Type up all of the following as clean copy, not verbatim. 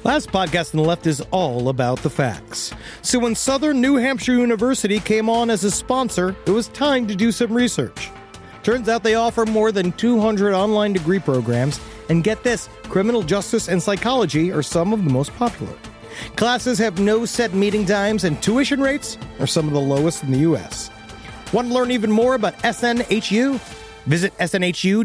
Last podcast on the left is all about the facts. So when Southern New Hampshire University came on as a sponsor, it was time to do some research. Turns out they offer more than 200 online degree programs, and get this, criminal justice and psychology are some of the most popular. Classes have no set meeting times, and tuition rates are some of the lowest in the U.S. Want to learn even more about SNHU? Visit snhu.edu/last.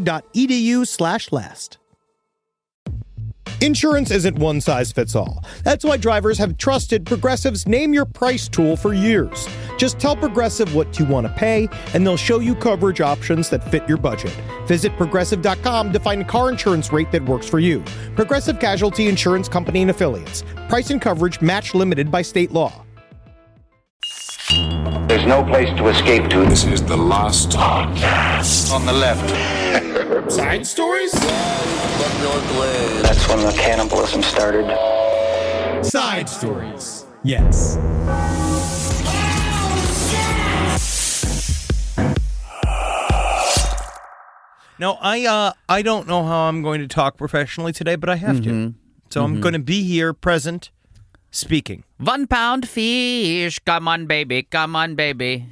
Insurance isn't one size fits all. That's why drivers have trusted Progressive's Name Your Price tool for years. Just tell Progressive what you want to pay, and they'll show you coverage options that fit your budget. Visit Progressive.com to find a car insurance rate that works for you. Progressive Casualty Insurance Company and Affiliates. Price and coverage match limited by state law. There's no place to escape to. This is the last podcast. On the left. Side stories? That's when the cannibalism started. Side stories. Yes. Now, I don't know how I'm going to talk professionally today, but I have to. So I'm going to be here, present, speaking. 1 pound fish. Come on, baby. Come on, baby.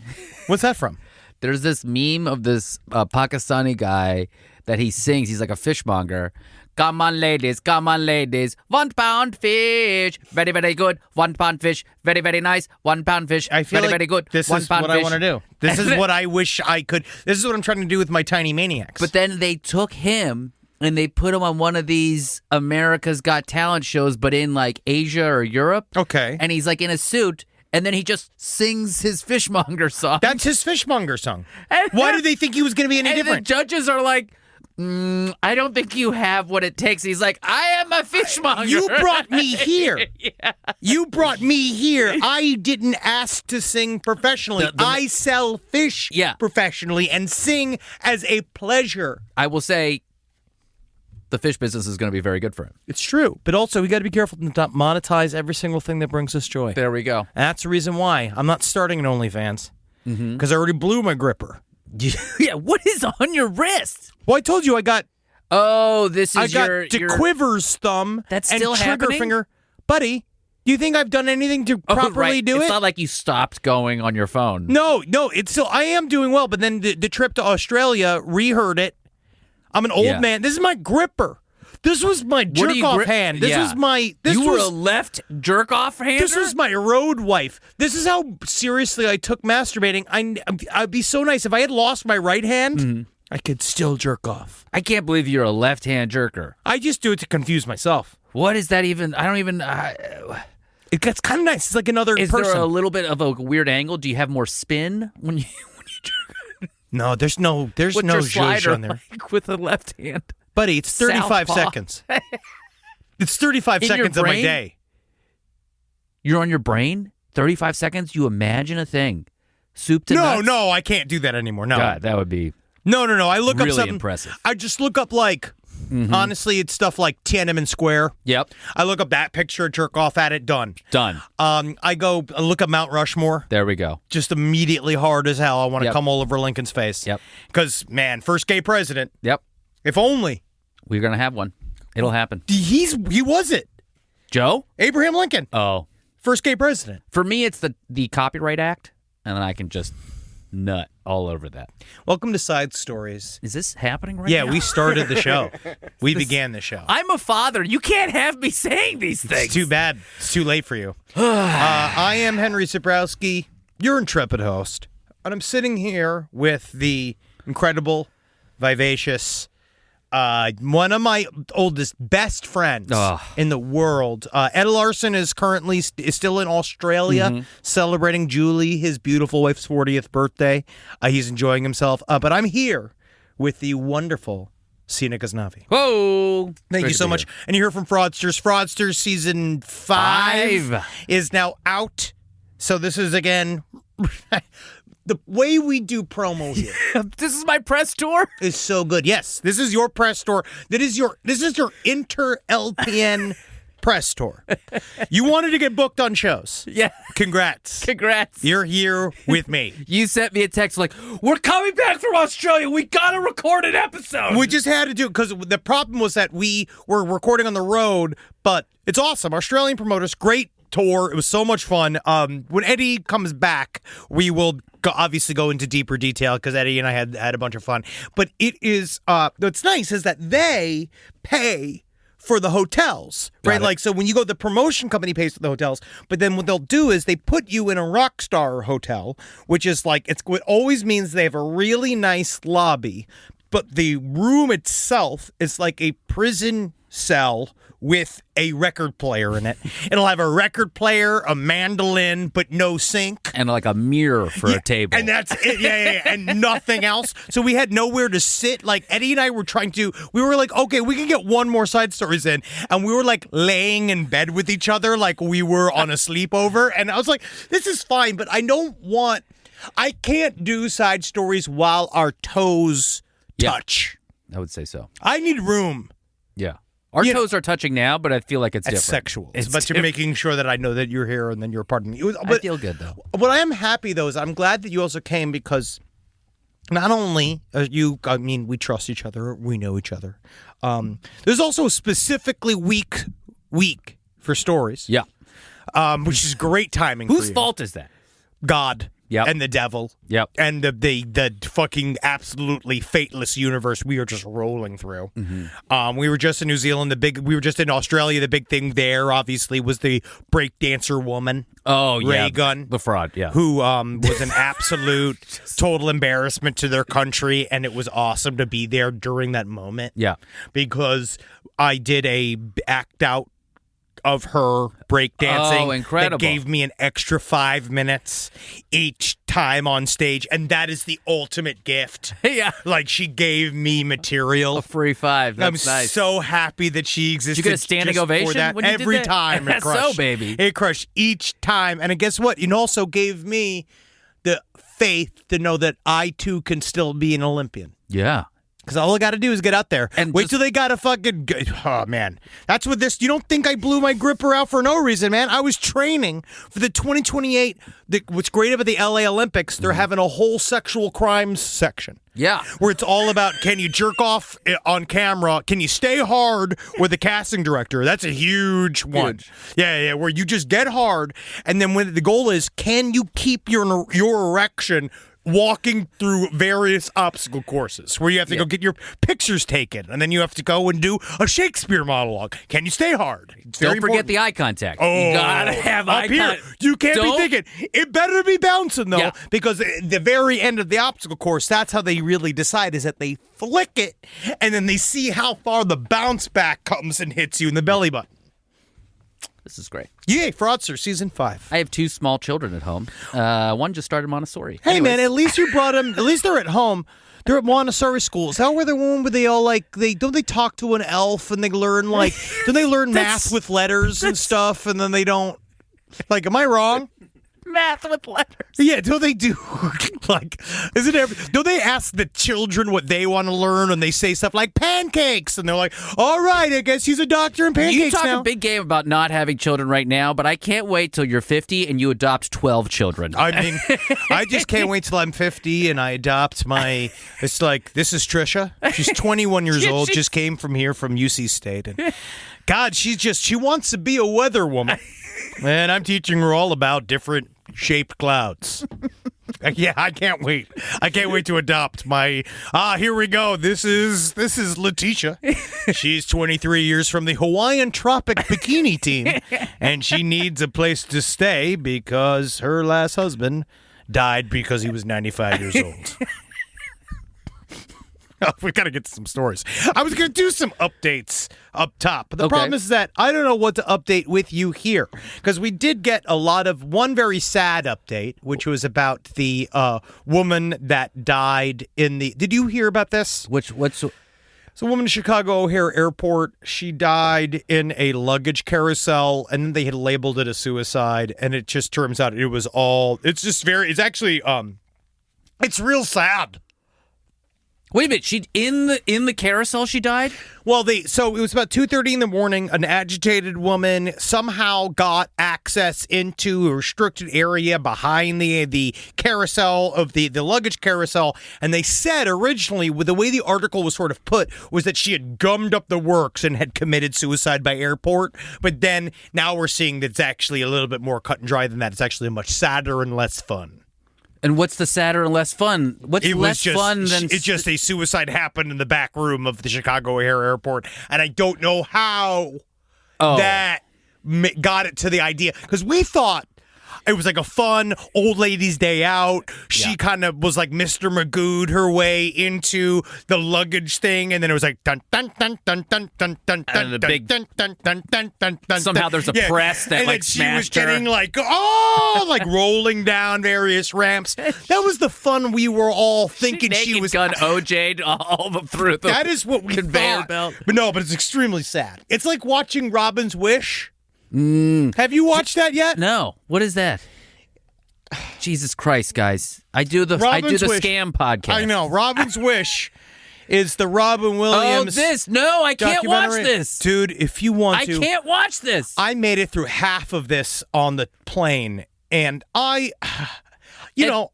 What's that from? There's this meme of this Pakistani guy that he sings. He's like a fishmonger. Come on, ladies. Come on, ladies. 1 pound fish. Very, very good. 1 pound fish. Very, very nice. 1 pound fish. I feel very, like very good. This one is pound what fish. I want to do. This is what I wish I could. This is what I'm trying to do with my Tiny Maniacs. But then they took him and they put him on one of these America's Got Talent shows, but in like Asia or Europe. Okay. And he's like in a suit. And then he just sings his fishmonger song. That's his fishmonger song. And Why did they think he was going to be any and different? the judges are like, I don't think you have what it takes. He's like, I am a fishmonger. You brought me here. Yeah. You brought me here. I didn't ask to sing professionally. I sell fish professionally and sing as a pleasure. I will say the fish business is going to be very good for him. It's true. But also, we got to be careful to not monetize every single thing that brings us joy. There we go. And that's the reason why I'm not starting an OnlyFans. Because I already blew my gripper. Yeah, what is on your wrist? Well, I told you I got... Oh, this is your DeQuiver's thumb That's and still trigger happening? finger. Buddy, do you think I've done anything to properly do it? It's not like you stopped going on your phone. No, it's still... I am doing well, but then the trip to Australia reheard it. I'm an old man. This is my gripper. This was my jerk-off hand. This was my... You were a left jerk-off hander? This was my road wife. This is how seriously I took masturbating. I'd be so nice. If I had lost my right hand, I could still jerk off. I can't believe you're a left-hand jerker. I just do it to confuse myself. What is that even? I don't even... It gets kind of nice. It's like another person. Is there a little bit of a weird angle? Do you have more spin when you jerk? No, there's no What's your zhuzh slider on there. like with the left hand? Buddy, it's 35 Southpaw. seconds. It's 35 In your seconds of my brain? day. You're on your brain? 35 seconds? You imagine a thing. Soup to nuts? No, I can't do that anymore. No. God, that would be No. I look up really something. impressive. I just look up like, honestly, it's stuff like Tiananmen Square. Yep. I look up that picture, jerk off at it, done. Done. I look up Mount Rushmore. There we go. Just immediately hard as hell. I want to come all over Lincoln's face. Yep. Because, man, first gay president. Yep. If only. We're going to have one. It'll happen. He was it. Joe? Abraham Lincoln. Oh. First gay president. For me, it's the Copyright Act, and then I can just nut all over that. Welcome to Side Stories. Is this happening right now? Yeah, we started the show. We began the show. I'm a father. You can't have me saying these things. It's too bad. It's too late for you. I am Henry Zebrowski, your intrepid host, and I'm sitting here with the incredible, vivacious, one of my oldest, best friends in the world. Ed Larson is currently still in Australia celebrating Julie, his beautiful wife's 40th birthday. He's enjoying himself. But I'm here with the wonderful Sina Ghaznavi. Whoa. Thank you so much. And you hear from Fraudsters. Fraudsters season 5 is now out. So this is, again... The way we do promo here. This is my press tour? Is so good. Yes, this is your press tour. This is your inter-LPN press tour. You wanted to get booked on shows. Yeah. Congrats. Congrats. You're here with me. You sent me a text like, we're coming back from Australia. We got to record an episode. We just had to do it because the problem was that we were recording on the road, but it's awesome. Australian promoters, great tour. It was so much fun. When Eddie comes back, we will obviously go into deeper detail because Eddie and I had a bunch of fun. But it is, what's nice is that they pay for the hotels, right? Like, so when you go, the promotion company pays for the hotels, but then what they'll do is they put you in a rock star hotel, which is like, it always means they have a really nice lobby, but the room itself is like a prison cell with a record player in it. It'll have a record player, a mandolin, but no sink. And like a mirror for a table. And that's it. Yeah. And nothing else. So we had nowhere to sit. Like, Eddie and I were we were like, okay, we can get one more side stories in. And we were like laying in bed with each other like we were on a sleepover. And I was like, this is fine, but I can't do side stories while our toes touch. I would say so. I need room. Yeah. Our toes are touching now, but I feel like it's different. Sexual. It's but you're making sure that I know that you're here and then you're a part of me. I feel good, though. What I am happy, though, is I'm glad that you also came because not only we trust each other, we know each other. There's also a specifically week for stories. Yeah. Which is great timing. Whose fault is that? God. Yep. And the devil. Yep. And the fucking absolutely fateless universe we are just rolling through. Mm-hmm. We were just in New Zealand. We were just in Australia. The big thing there, obviously, was the breakdancer woman. Oh, yeah. Ray Gunn. The fraud, yeah. Who was an absolute total embarrassment to their country. And it was awesome to be there during that moment. Yeah. Because I did a act out of her breakdancing. Oh, incredible. That gave me an extra 5 minutes each time on stage, and that is the ultimate gift. Yeah. Like, she gave me material. A free 5. That's I'm nice. so happy that she existed. Did you get a standing just ovation for that. when you Every did that? time it crushed. So, baby. It crushed each time. And guess what? It also gave me the faith to know that I, too, can still be an Olympian. Yeah. Because all I got to do is get out there. And wait till they got to fucking... Oh, man. That's what this... You don't think I blew my gripper out for no reason, man. I was training for the 2028... What's great about the LA Olympics, they're having a whole sexual crimes section. Yeah. Where it's all about, can you jerk off on camera? Can you stay hard with the casting director? That's a huge one. Yeah, where you just get hard. And then when the goal is, can you keep your erection walking through various obstacle courses where you have to go get your pictures taken, and then you have to go and do a Shakespeare monologue. Can you stay hard? Don't forget the eye contact. Oh, you gotta have eye contact. You can't be thinking. It better be bouncing, though, because at the very end of the obstacle course, that's how they really decide, is that they flick it, and then they see how far the bounce back comes and hits you in the belly button. This is great. Yay, Fraudster, Season 5. I have 2 small children at home. One just started Montessori. Hey, Anyways. man, at least you brought them. At least they're at home. They're at Montessori school. Is that where the one where they all don't they talk to an elf and they learn don't they learn math with letters and stuff, and then they don't, am I wrong? Math with letters. Yeah, don't they do don't they ask the children what they want to learn, and they say stuff like pancakes, and they're like, all right, I guess he's a doctor in pancakes You talk now. a big game about not having children right now, but I can't wait till you're 50 and you adopt 12 children. I mean, I just can't wait till I'm 50 and I adopt it's like, this is Trisha. She's 21 years old, just came from UC State. And God, she wants to be a weather woman. And I'm teaching her all about different shaped clouds. Yeah, I can't wait. I can't wait to adopt my... here we go. This is Letitia. She's 23 years from the Hawaiian Tropic Bikini team, and she needs a place to stay because her last husband died because he was 95 years old. We've got to get to some stories. I was going to do some updates up top, but the problem is that I don't know what to update with you here, because we did get one very sad update, which was about the woman that died in the... Did you hear about this? What's... It's a woman in Chicago O'Hare Airport. She died in a luggage carousel, and then they had labeled it a suicide, and it just turns out it was all... It's just very... It's actually... It's real sad. Wait a minute. She in the carousel. She died. Well, so it was about 2:30 in the morning. An agitated woman somehow got access into a restricted area behind the carousel of the luggage carousel, and they said originally, with the way the article was sort of put, was that she had gummed up the works and had committed suicide by airport. But then now we're seeing that it's actually a little bit more cut and dry than that. It's actually much sadder and less fun. And what's the sadder and less fun? What's less fun than... It's just a suicide happened in the back room of the Chicago O'Hare Airport, and I don't know how that got it to the idea. Because we thought it was like a fun old lady's day out. She kind of was like Mr. Magoo'd her way into the luggage thing, and then it was like dun dun dun dun dun dun dun dun the dun big- dun dun dun dun dun dun. Somehow there's a press that and like then she was smashed her. getting like like rolling down various ramps. That was the fun we were all thinking she Naked was. gun OJ'd all through the That is what we conveyor thought. belt. But it's extremely sad. It's like watching Robin's Wish. Have you watched that yet? No, what is that? Jesus Christ, guys! I do the Robin's Wish. scam podcast. I know. Robin's Wish is the Robin Williams. I can't watch documentary. this, Dude, if you want I to. can't watch this. I made it through half of this on the plane, and I don't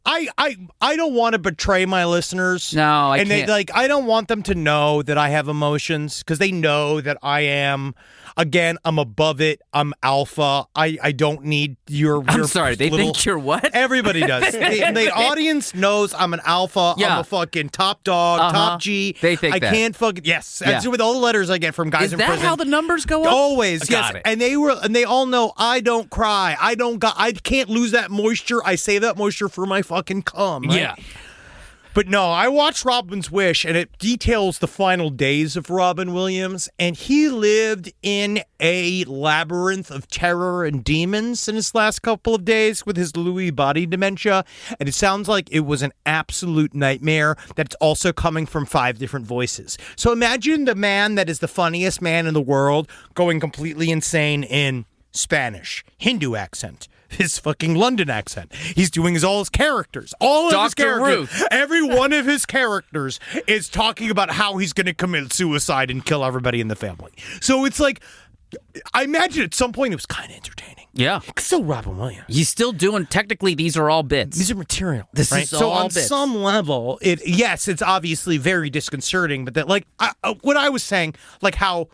want to betray my listeners. No, I and can't. I don't want them to know that I have emotions because they know that I am. Again, I'm above it. I'm alpha. I don't need your. I'm sorry. They little, think you're what? Everybody does. The audience knows I'm an alpha. Yeah. I'm a fucking top dog, top G. They think I that. can't fucking yes. That's with all the letters I get from guys Is in that prison. how the numbers go up? Always, Got yes. it. And they all know I don't cry. I can't lose that moisture. I save that moisture for my fucking cum. Right? Yeah. But no, I watched Robin's Wish, and it details the final days of Robin Williams, and he lived in a labyrinth of terror and demons in his last couple of days with his Lewy body dementia, and it sounds like it was an absolute nightmare that's also coming from 5 different voices. So imagine the man that is the funniest man in the world going completely insane in Spanish, Hindu accent, his fucking London accent. He's doing all his characters. All of his Dr. characters. Ruth. Every one of his characters is talking about how he's going to commit suicide and kill everybody in the family. So it's like, I imagine at some point it was kind of entertaining. Yeah. It's still Robin Williams. He's still doing. Technically, these are all bits. These are material. This right? is so all on bits. some level, it's obviously very disconcerting, but that what I was saying, like how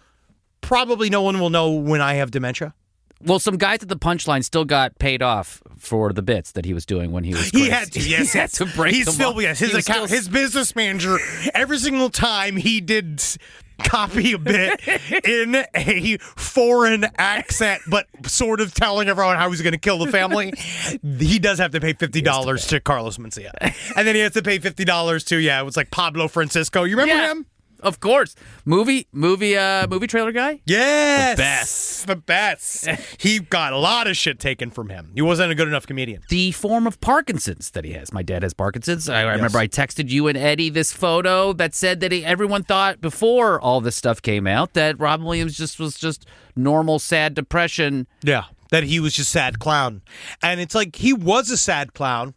probably no one will know when I have dementia. Well, some guys at the Punchline still got paid off for the bits that he was doing when he was crazy. He had to, yes. He had to break He's them still, off. yes, He his was account, still- his business manager, every single time he did copy a bit in a foreign accent, but sort of telling everyone how he's going to kill the family, he does have to pay $50 to Carlos Mencia. And then he has to pay $50 to, it was like Pablo Francisco. You remember Yeah. him? Of course. Movie trailer guy? Yes. The best. He got a lot of shit taken from him. He wasn't a good enough comedian. The form of Parkinson's that he has. My dad has Parkinson's. I remember I texted you and Eddie this photo that said that everyone thought before all this stuff came out that Robin Williams was just normal sad depression. Yeah. That he was just sad clown. And it's like he was a sad clown,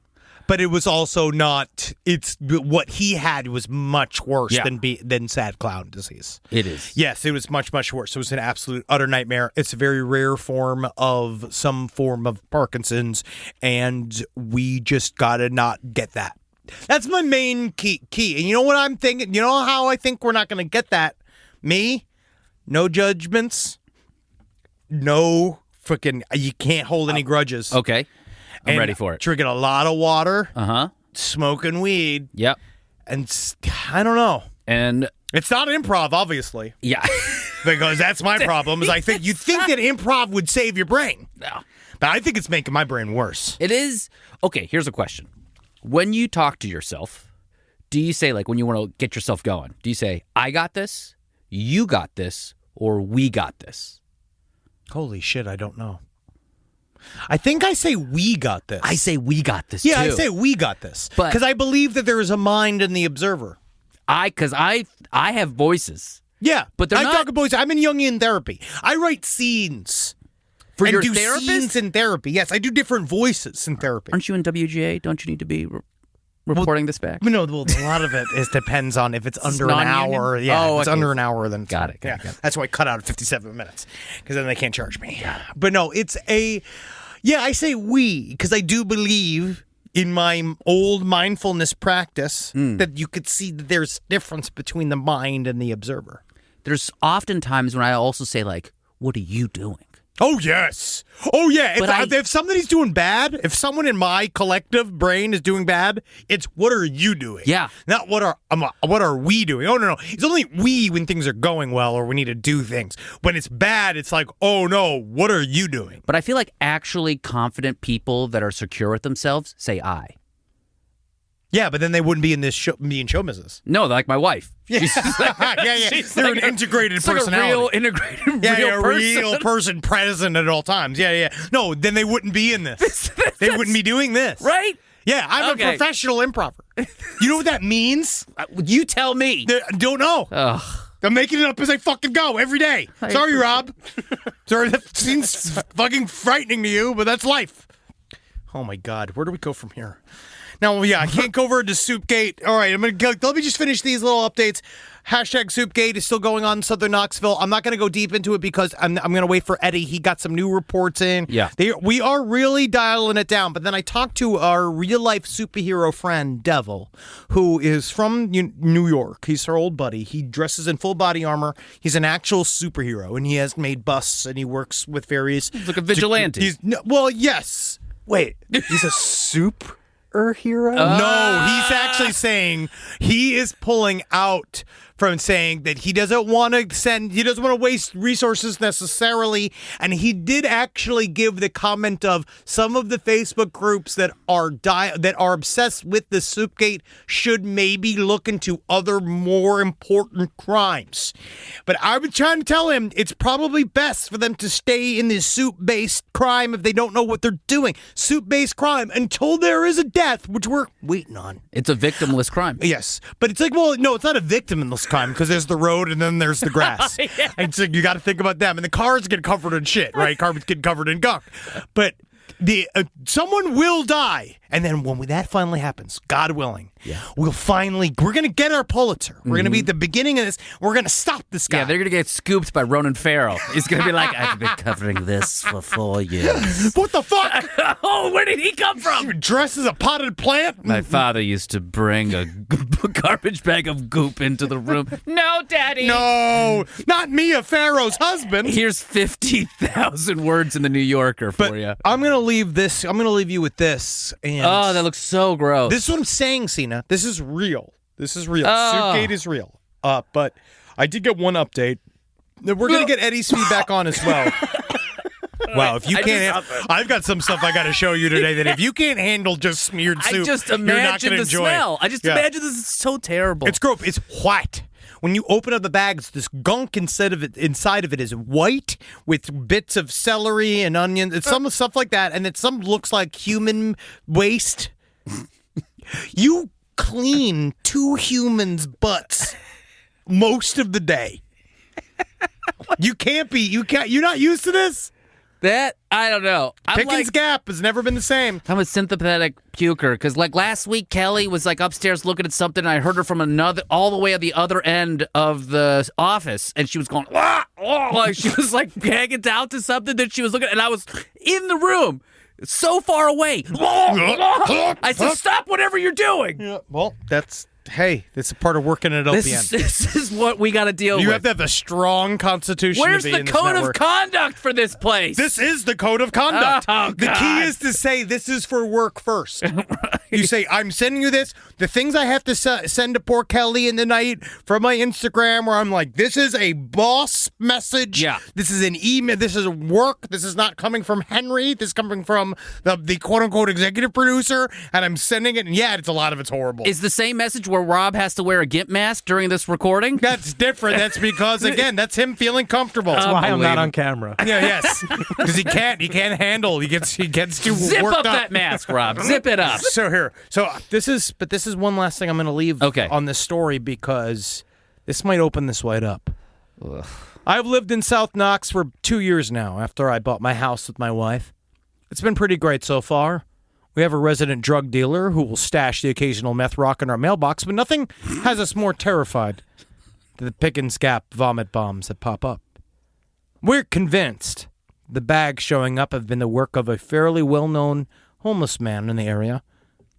but it was also not. It's what he had was much worse than sad clown disease. It is. Yes, it was much, much worse. It was an absolute utter nightmare. It's a very rare form of some form of Parkinson's, and we just gotta not get that. That's my main key. And you know what I'm thinking? You know how I think we're not gonna get that? Me, no judgments, no freaking. You can't hold any grudges. Okay. I'm And ready for it. Drinking a lot of water, Uh-huh. smoking weed, Yep. and I don't know. And It's not improv, obviously, yeah. because that's my problem. Is I think you think that improv would save your brain, No. but I think it's making my brain worse. It is. Okay, here's a question. When you talk to yourself, do you say, like, when you want to get yourself going, do you say, I got this, you got this, or we got this? Holy shit, I don't know. I think I say we got this. I say we got this, yeah, too. I say we got this But- because I believe that there is a mind in the observer. Because I have voices. Yeah, But they're I not- talk about. I'm in Jungian therapy. I write scenes For and your do therapist? scenes in therapy. Yes, I do different voices in therapy. Aren't you in WGA? Don't you need to be reporting this back? No, well, a lot of it depends on if it's under an non-union? hour. Yeah, Oh, if it's okay. under an hour, then it's Got fine. it, got it. That's why I cut out at 57 minutes, because then they can't charge me. But no, it's a, yeah, I say we, because I do believe in my old mindfulness practice that you could see that there's difference between the mind and the observer. There's often times when I also say, like, what are you doing? Oh, yes. Oh, yeah. But If somebody's doing bad, if someone in my collective brain is doing bad, it's what are you doing? Yeah. Not what are we doing? Oh, no. It's only we when things are going well or we need to do things. When it's bad, it's like, oh, no, what are you doing? But I feel like actually confident people that are secure with themselves say I. Yeah, but then they wouldn't be in this show, being show misses. No, like my wife. Yeah, yeah. She's They're like an integrated like personality. a real integrated a person. real person present at all times. Yeah. No, then they wouldn't be in this. They wouldn't be doing this. Right? Yeah, I'm Okay. a professional improver. You know what that means? You tell me. Don't know. Ugh. I'm making it up as I fucking go every day. Sorry, Rob. Sorry, that seems fucking frightening to you, but that's life. Oh my God, where do we go from here? Now, yeah, I can't go over to Soupgate. All right, let me just finish these little updates. Hashtag Soupgate is still going on in Southern Knoxville. I'm not going to go deep into it because I'm going to wait for Eddie. He got some new reports in. Yeah. We are really dialing it down. But then I talked to our real-life superhero friend, Devil, who is from New York. He's our old buddy. He dresses in full body armor. He's an actual superhero, and he has made busts, and he works with various... He's like a vigilante. Well, yes. Wait, he's a super hero? No, he's actually saying he is pulling out from saying that he doesn't want to waste resources necessarily, and he did actually give the comment of some of the Facebook groups that are obsessed with the Soupgate should maybe look into other more important crimes. But I've been trying to tell him it's probably best for them to stay in this soup-based crime if they don't know what they're doing. Soup-based crime until there is a death, which we're waiting on. It's a victimless crime. Yes, but it's like, well, no, it's not a victimless crime because there's the road and then there's the grass. Yeah. And so you got to think about them, and the cars get covered in shit, right? Cars get covered in gunk, but someone will die, and then when that finally happens, God willing, we're going to get our Pulitzer. We're going to be at the beginning of this. We're going to stop this guy. Yeah, they're going to get scooped by Ronan Farrow. He's going to be like, I've been covering this for 4 years. What the fuck? Oh, where did he come from? Dressed as a potted plant? My father used to bring a garbage bag of goop into the room. No, Daddy. No, not Mia Farrow's husband. Here's 50,000 words in the New Yorker for you. I'm going to leave this. I'm going to leave you with this. And Oh, that looks so gross. this is what I'm saying, Cena. This is real. This is real. Oh. Soupgate is real. But I did get one update. We're going to get Eddie's feedback on as well. Wow, if you can't, I've got some stuff I got to show you today that if you can't handle just smeared soup, I just you're not imagine going to the enjoy. smell. I just imagine this is so terrible. It's gross. It's white. When you open up the bags, this gunk inside of it is white with bits of celery and onions. It's some stuff like that, and some looks like human waste. You clean 2 humans' butts most of the day. You're not used to this? That, I don't know. Pickens Gap has never been the same. I'm a sympathetic puker because, like, last week Kelly was like upstairs looking at something, and I heard her from all the way at the other end of the office, and she was going, "Ah!" Like she was like hanging down to something that she was looking at, and I was in the room, so far away. I said, "Stop whatever you're doing." Yeah, well, that's a part of working at LPN. This is what we got to deal with. You have to have a strong constitution. Where's to be the in this code network. of conduct for this place? This is the code of conduct. Oh, the key God. is to say this is for work first. You say, I'm sending you this. The things I have to send to poor Kelly in the night from my Instagram where I'm like, this is a boss message. Yeah. This is an email. This is work. This is not coming from Henry. This is coming from the quote-unquote executive producer. And I'm sending it. And yeah, it's a lot of it's horrible. Is the same message where Rob has to wear a GIMP mask during this recording? That's different. That's because, again, that's him feeling comfortable. That's why I'm not on camera. Yeah, yes. Because he can't handle. He gets too Zip worked up that mask, Rob. Zip it up. So this is one last thing I'm going to leave on this story because this might open this wide up. Ugh. I've lived in South Knox for 2 years now after I bought my house with my wife. It's been pretty great so far. We have a resident drug dealer who will stash the occasional meth rock in our mailbox, but nothing has us more terrified than the Pickens Gap vomit bombs that pop up. We're convinced the bags showing up have been the work of a fairly well-known homeless man in the area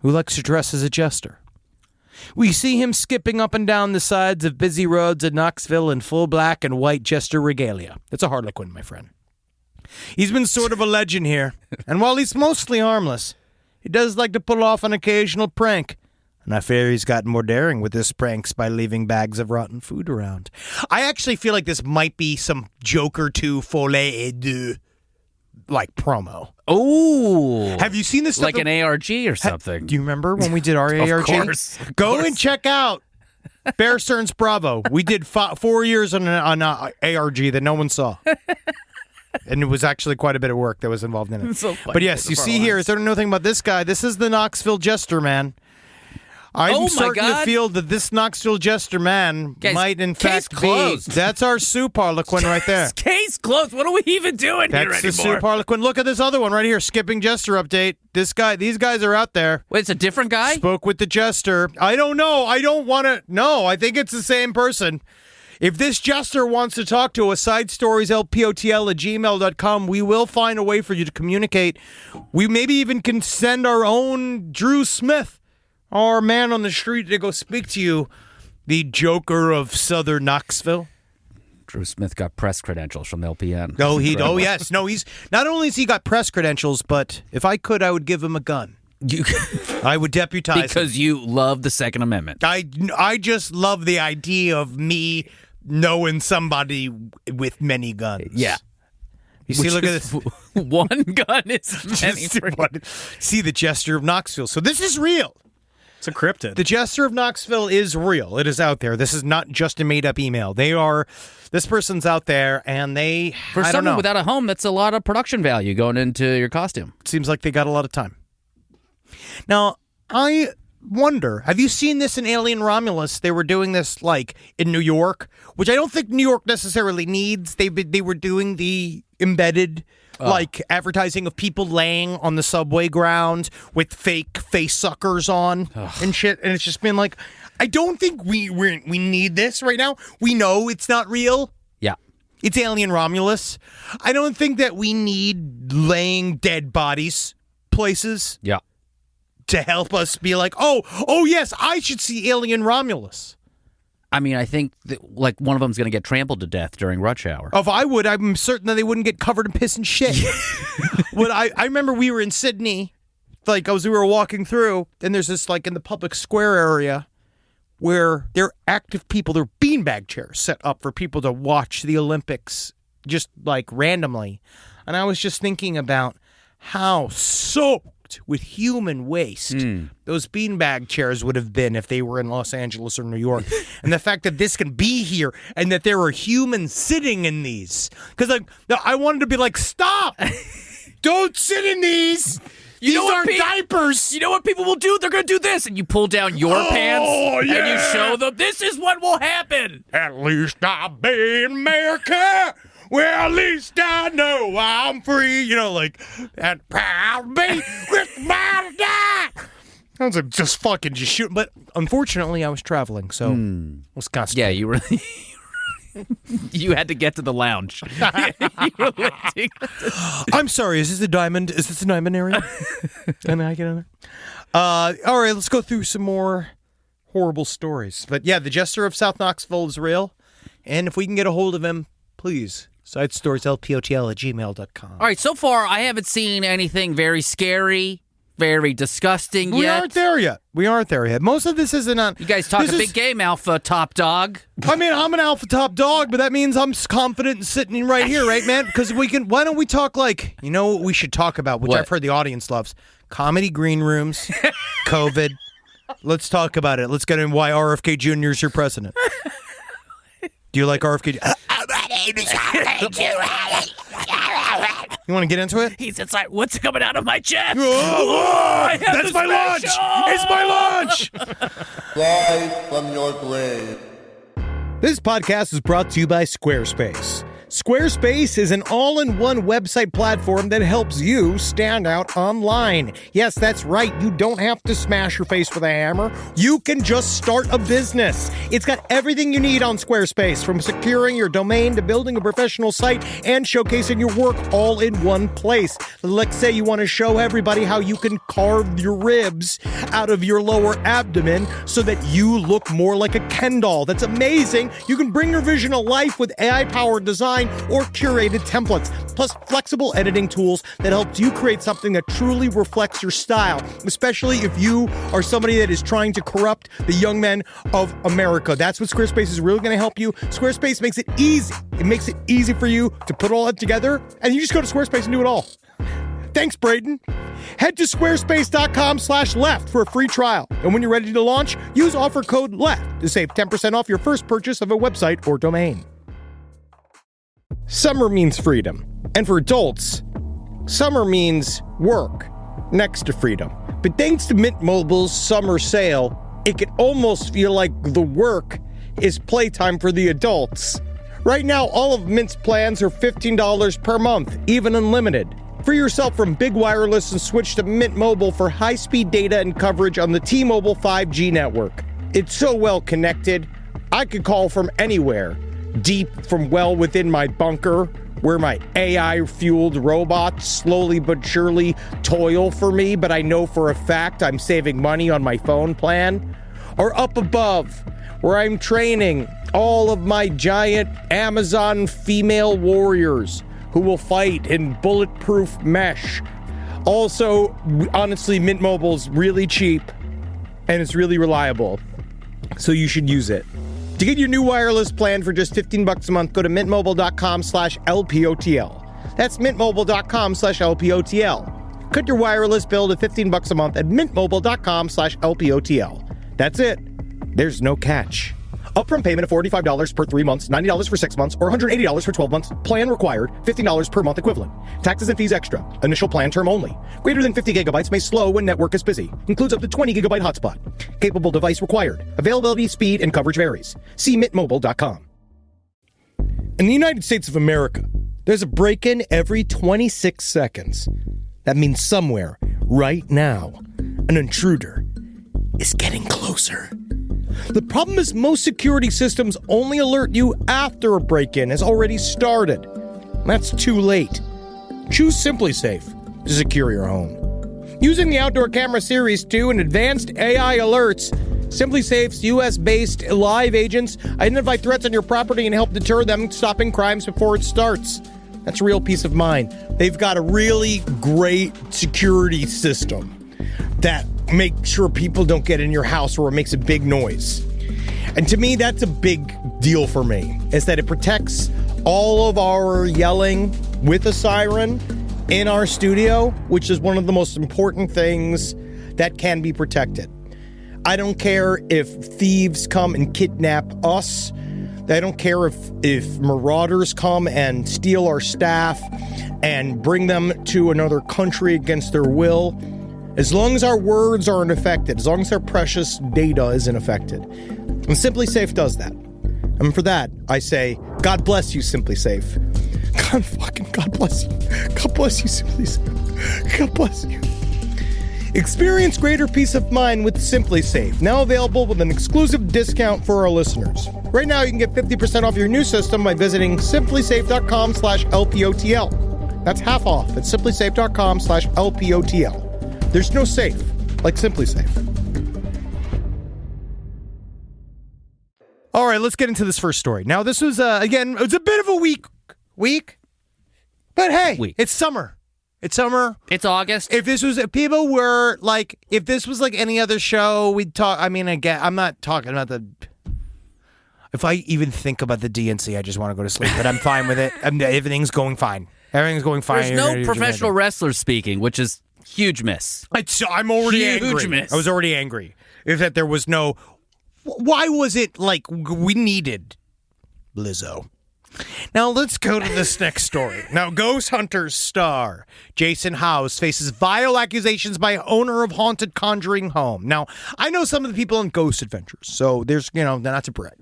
who likes to dress as a jester. We see him skipping up and down the sides of busy roads in Knoxville in full black and white jester regalia. It's a harlequin, my friend. He's been sort of a legend here, and while he's mostly harmless, he does like to pull off an occasional prank. And I fear he's gotten more daring with his pranks by leaving bags of rotten food around. I actually feel like this might be some Joker 2 Folie et Deux, like, promo. Oh. Have you seen this stuff? Like an ARG or something. Do you remember when we did our ARG? Of Go course. and check out Bear Stearns Bravo. We did 4 years on ARG that no one saw. And it was actually quite a bit of work that was involved in it. So funny. But yes, you see here, is there nothing about this guy? This is the Knoxville Jester man. I'm starting to feel that this Knoxville Jester man Guys, might in case fact closed. be. That's our soup harlequin right there. Case closed. What are we even doing here That's the anymore? soup harlequin. Look at this other one right here. Skipping Jester update. These guys are out there. Wait, it's a different guy? Spoke with the Jester. I don't know. I don't want to. No, I think it's the same person. If this Jester wants to talk to us, sidestorieslpotl@gmail.com, we will find a way for you to communicate. We maybe even can send our own Drew Smith, our man on the street, to go speak to you, the Joker of Southern Knoxville. Drew Smith got press credentials from LPN. Oh, yes. No, he's not only has he got press credentials, but if I could, I would give him a gun. I would deputize him. Because you love the Second Amendment. I just love the idea of me knowing somebody with many guns. Yeah. You see, look at this. One gun is many. See, the Jester of Knoxville. So this is real. It's encrypted. The Jester of Knoxville is real. It is out there. This is not just a made-up email. This person's out there, and I don't someone know. without a home, that's a lot of production value going into your costume. It seems like they got a lot of time. Now, I wonder, have you seen this in Alien Romulus? They were doing this, like, in New York, which I don't think New York necessarily needs. They were doing the embedded, like, advertising of people laying on the subway ground with fake face suckers on and shit. And it's just been like, I don't think we need this right now. We know it's not real. Yeah. It's Alien Romulus. I don't think that we need laying dead bodies places. Yeah. To help us be like, oh yes, I should see Alien Romulus. I mean, I think that, like, one of them's going to get trampled to death during rush hour. If I would, I'm certain that they wouldn't get covered in piss and shit. But I remember we were in Sydney, like, as we were walking through, and there's this, like, in the public square area where there are active people, there are beanbag chairs set up for people to watch the Olympics just, like, randomly. And I was just thinking about how soaked with human waste those beanbag chairs would have been if they were in Los Angeles or New York. And the fact that this can be here and that there are humans sitting in these. Because I wanted to be like, stop! Don't sit in these! These are diapers! You know what people will do? They're going to do this. And you pull down your pants and you show them, this is what will happen. At least I'll be in America! Well, at least I know I'm free. You know, like, and proud be with my die. I was like, just shooting. But unfortunately, I was traveling, so Wisconsin. Yeah, you were. You had to get to the lounge. You were lifting. I'm sorry. Is this the diamond? Is this the diamond area? Can I get in there? All right, let's go through some more horrible stories. But yeah, the Jester of South Knoxville is real, and if we can get a hold of him, please. SideStoriesLPOTL@gmail.com. All right, so far I haven't seen anything very scary, very disgusting We yet. aren't there yet. Most of this isn't on. You guys talk a big game, Alpha Top Dog. I mean, I'm an alpha top dog, but that means I'm confident in sitting right here, right, man? Because why don't we talk like, you know what we should talk about, which What? I've heard the audience loves? Comedy green rooms, COVID. Let's talk about it. Let's get in why RFK Jr. is your president. Do you like RFK? You want to get into it? He's inside. What's coming out of my chest? That's my lunch! It's my lunch! Rise from your grave. This podcast is brought to you by Squarespace. Squarespace is an all-in-one website platform that helps you stand out online. Yes, that's right. You don't have to smash your face with a hammer. You can just start a business. It's got everything you need on Squarespace, from securing your domain to building a professional site and showcasing your work all in one place. Let's say you want to show everybody how you can carve your ribs out of your lower abdomen so that you look more like a Ken doll. That's amazing. You can bring your vision to life with AI-powered design or curated templates, plus flexible editing tools that helps you create something that truly reflects your style, especially if you are somebody that is trying to corrupt the young men of America. That's what Squarespace is really going to help you. Squarespace makes it easy. It makes it easy for you to put all that together, and you just go to Squarespace and do it all. Thanks, Braden. Head to squarespace.com/left for a free trial. And when you're ready to launch, use offer code LEFT to save 10% off your first purchase of a website or domain. Summer means freedom. And for adults, summer means work next to freedom. But thanks to Mint Mobile's summer sale, it can almost feel like the work is playtime for the adults. Right now, all of Mint's plans are $15 per month, even unlimited. Free yourself from Big Wireless and switch to Mint Mobile for high-speed data and coverage on the T-Mobile 5G network. It's so well connected, I could call from anywhere. Deep from well within my bunker, where my AI-fueled robots slowly but surely toil for me, but I know for a fact I'm saving money on my phone plan. Or up above, where I'm training all of my giant Amazon female warriors who will fight in bulletproof mesh. Also, honestly, Mint Mobile's really cheap and it's really reliable, so you should use it. To get your new wireless plan for just $15 a month, go to mintmobile.com/LPOTL. That's mintmobile.com/LPOTL. Cut your wireless bill to $15 a month at mintmobile.com/LPOTL. That's it. There's no catch. Upfront payment of $45 per 3 months, $90 for 6 months, or $180 for 12 months. Plan required, $15 per month equivalent. Taxes and fees extra. Initial plan term only. Greater than 50 gigabytes may slow when network is busy. Includes up to 20 gigabyte hotspot. Capable device required. Availability, speed, and coverage varies. See mintmobile.com. In the United States of America, there's a break-in every 26 seconds. That means somewhere, right now, an intruder is getting closer. The problem is most security systems only alert you after a break-in has already started. That's too late. Choose SimpliSafe to secure your home. Using the Outdoor Camera Series 2 and advanced AI alerts, SimpliSafe's US-based live agents identify threats on your property and help deter them, stopping crimes before it starts. That's a real peace of mind. They've got a really great security system that make sure people don't get in your house or it makes a big noise. And to me, that's a big deal for me, is that it protects all of our yelling with a siren in our studio, which is one of the most important things that can be protected. I don't care if thieves come and kidnap us. I don't care if marauders come and steal our staff and bring them to another country against their will. As long as our words aren't affected, as long as our precious data isn't affected. And SimpliSafe does that. And for that, I say, God bless you, SimpliSafe. God bless you. God bless you, SimpliSafe. God bless you. Experience greater peace of mind with SimpliSafe, now available with an exclusive discount for our listeners. Right now, you can get 50% off your new system by visiting simplisafe.com/LPOTL. That's half off at simplisafe.com/LPOTL. There's no safe like SimpliSafe. All right, let's get into this first story. Now, this was, again, it's a bit of a week, but hey, it's summer. It's summer. It's August. If this was, if people were like, if this was like any other show, we'd talk. I mean, again, I'm not talking about the. If I even think about the DNC, I just want to go to sleep. But I'm fine with it. Everything's going fine. Everything's going fine. There's no professional wrestlers speaking, which is huge miss. I'm already Huge angry. miss. I was already angry. If that there was no. Why was it like we needed Lizzo? Now, let's go to this next story. Now, Ghost Hunters star Jason House faces vile accusations by owner of haunted conjuring home. Now, I know some of the people in Ghost Adventures, so there's, not to brag.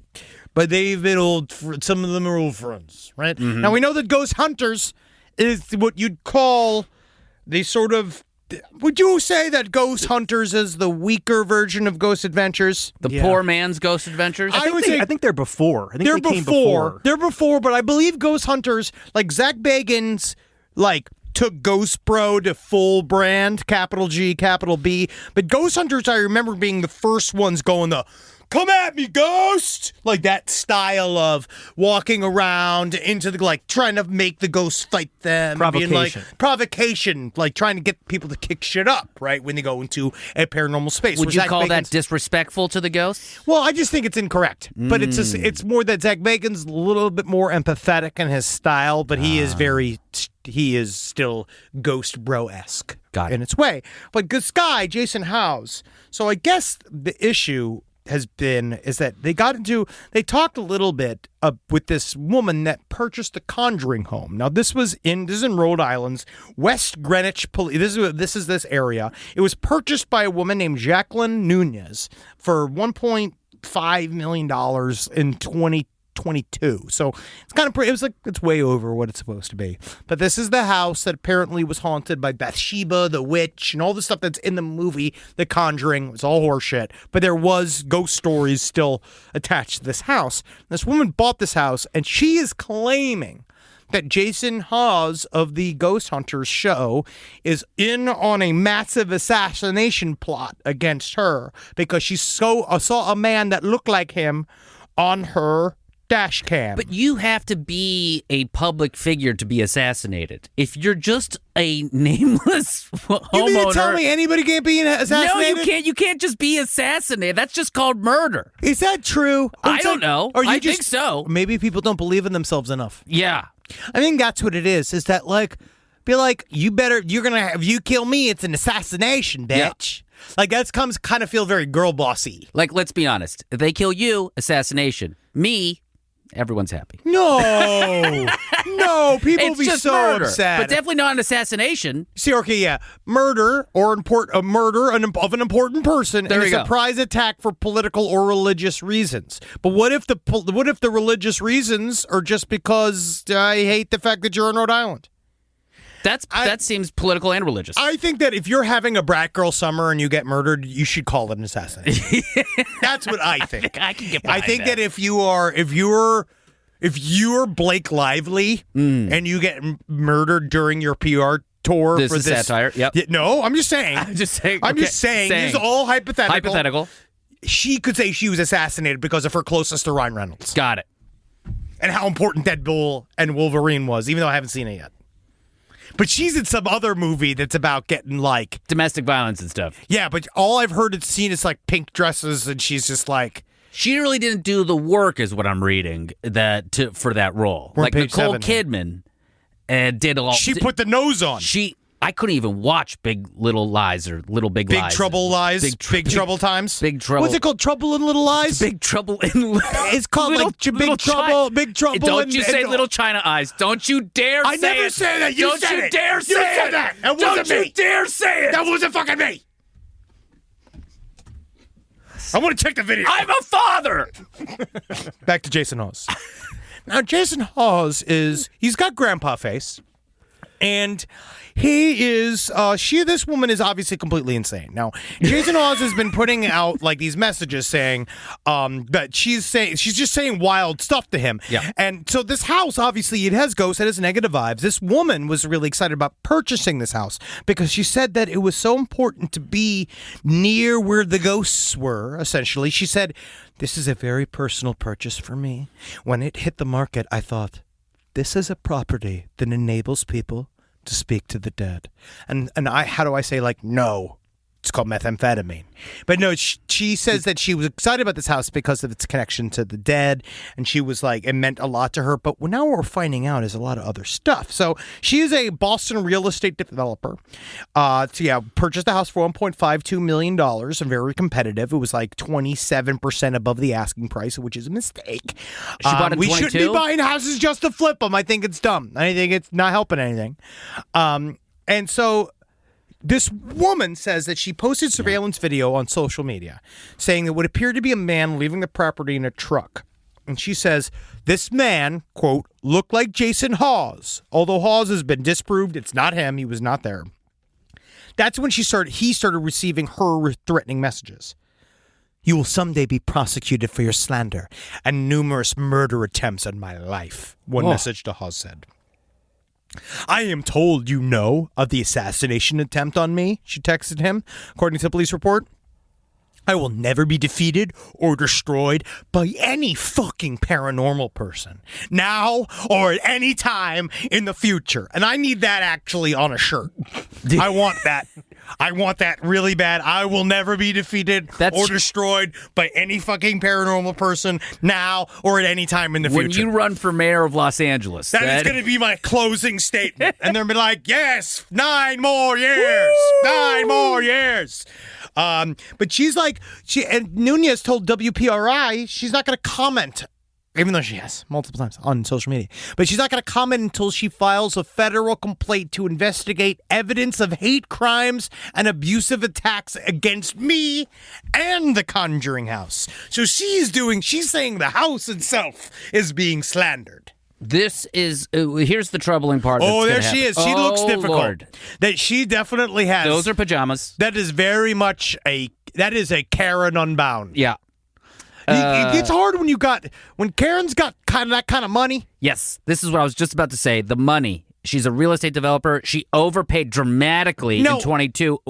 but they've been some of them are old friends, right? Mm-hmm. Now we know that Ghost Hunters is what you'd call the sort of. Would you say that Ghost Hunters is the weaker version of Ghost Adventures? The poor man's Ghost Adventures. I think they're before. I think They're they came before. They're before, but I believe Ghost Hunters, like Zach Bagans, like took Ghost Bro to full brand, capital G, capital B. But Ghost Hunters, I remember being the first ones going the "come at me, ghost!" like that style of walking around into the like trying to make the ghosts fight them, and being like provocation, like trying to get people to kick shit up, right? When they go into a paranormal space. Would you call that disrespectful to the ghosts? Well, I just think it's incorrect. But it's just, it's more that Zach Bacon's a little bit more empathetic in his style, but he is still Ghost Bro-esque in its way. But this guy, Jason Howes, so I guess the issue is that they talked a little bit with this woman that purchased the Conjuring home. Now this is in Rhode Island's West Greenwich Police. This is this area. It was purchased by a woman named Jacqueline Nunez for $1.5 million in 2022. So it's kind of it's way over what it's supposed to be. But this is the house that apparently was haunted by Bathsheba, the witch, and all the stuff that's in the movie The Conjuring. It's all horseshit. But there was ghost stories still attached to this house. This woman bought this house, and she is claiming that Jason Hawes of the Ghost Hunters show is in on a massive assassination plot against her because she saw a man that looked like him on her dash cam. But you have to be a public figure to be assassinated. If you're just a nameless homeowner... You mean to tell me anybody can't be assassinated? No, you can't. You can't just be assassinated. That's just called murder. Is that true? I don't know. I think so. Maybe people don't believe in themselves enough. Yeah. I think that's what it is that like, be like, if you kill me, it's an assassination, bitch. Yeah. Like that kind of feel very girl bossy. Like, let's be honest. If they kill you, assassination. Me, everyone's happy. No, people it's be just so murder, upset. but definitely not an assassination. See, okay, yeah, murder or a murder of an important person in a surprise attack for political or religious reasons. But what if the religious reasons are just because I hate the fact that you're in Rhode Island? That seems political and religious. I think that if you're having a brat girl summer and you get murdered, you should call it an assassination. That's what I think. I can get behind that. If you're Blake Lively and you get murdered during your PR tour this is satire. Yep. No, I'm just saying. I'm just saying. This is all hypothetical. Hypothetical. She could say she was assassinated because of her closeness to Ryan Reynolds. Got it. And how important Deadpool and Wolverine was, even though I haven't seen it yet. But she's in some other movie that's about getting like domestic violence and stuff. Yeah, but all I've heard and seen is like pink dresses, and she's just like she really didn't do the work, is what I'm reading for that role. We're like Nicole Kidman did a lot. She put the nose on. I couldn't even watch Big Little Lies or Little Big Lies. Big Trouble Lies. Big Trouble Times. Big Trouble. What's it called? Trouble in Little Lies. Big Trouble in Little. It's called Big Trouble. Big Trouble. Don't you say Little China Eyes? Don't you dare say it. I never say that. You said it. Don't you dare say it. You said that. That wasn't me. Don't you dare say it. That wasn't fucking me. I want to check the video. I'm a father. Back to Jason Hawes. Now, Jason Hawes he's got grandpa face. And he is, this woman is obviously completely insane. Now, Jason Hawes has been putting out like these messages saying, that she's just saying wild stuff to him. Yeah. And so this house, obviously it has ghosts, it has negative vibes. This woman was really excited about purchasing this house because she said that it was so important to be near where the ghosts were, essentially. She said, "This is a very personal purchase for me. When it hit the market, I thought, this is a property that enables people to speak to the dead." And how do I say, like, no? It's called methamphetamine. But no, she says that she was excited about this house because of its connection to the dead. And she was like, it meant a lot to her. But now what we're finding out is a lot of other stuff. So she is a Boston real estate developer. Purchased the house for $1.52 million and very competitive. It was like 27% above the asking price, which is a mistake. She bought it we 22? shouldn't be buying houses just to flip them. I think it's dumb. I think it's not helping anything. And so this woman says that she posted surveillance video on social media saying that what appeared to be a man leaving the property in a truck And she says, this man, quote, looked like Jason Hawes. Although Hawes has been disproved, it's not him. He was not there. That's when he started receiving her threatening messages. You will someday be prosecuted for your slander and numerous murder attempts on my life, one message to Hawes said. I am told you know of the assassination attempt on me, she texted him, according to the police report. I will never be defeated or destroyed by any fucking paranormal person, now or at any time in the future. And I need that actually on a shirt. I want that. I want that really bad. I will never be defeated or destroyed by any fucking paranormal person, now or at any time in the future. When you run for mayor of Los Angeles. That is going to be my closing statement. And they're going to be like, yes, 9 more years. Woo! 9 more years. But she's like, and Nunez told WPRI she's not going to comment, even though she has multiple times on social media. But she's not going to comment until she files a federal complaint to investigate evidence of hate crimes and abusive attacks against me and the Conjuring House. So she's saying the house itself is being slandered. This is, here's the troubling part. Oh, there she is. She looks difficult. Lord. That she definitely has. Those are pajamas. That is very much a Karen Unbound. Yeah. It's hard when Karen's got that kind of money. Yes. This is what I was just about to say. The money. She's a real estate developer. She overpaid dramatically in 22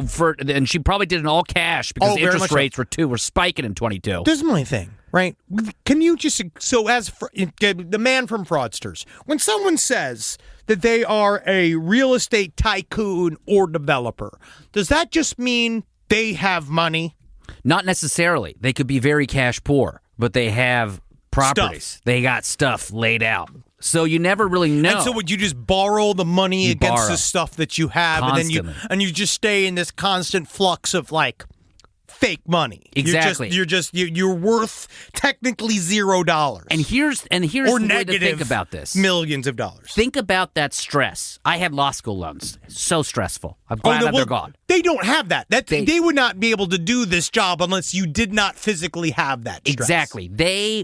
and she probably did it in all cash because interest rates were spiking in 22. There's my thing, right? Can you just the man from Fraudsters, when someone says that they are a real estate tycoon or developer, does that just mean they have money? Not necessarily. They could be very cash poor, but they have properties. Stuff. They got stuff laid out. So you never really know. And so would you just borrow the money against the stuff that you have, constantly. and you just stay in this constant flux of like fake money? Exactly. You're worth technically $0. And here's or the way negative to think about this. Millions of dollars. Think about that stress. I had law school loans. So stressful. I'm glad they're gone. They don't have that. They would not be able to do this job unless you did not physically have that stress. Exactly.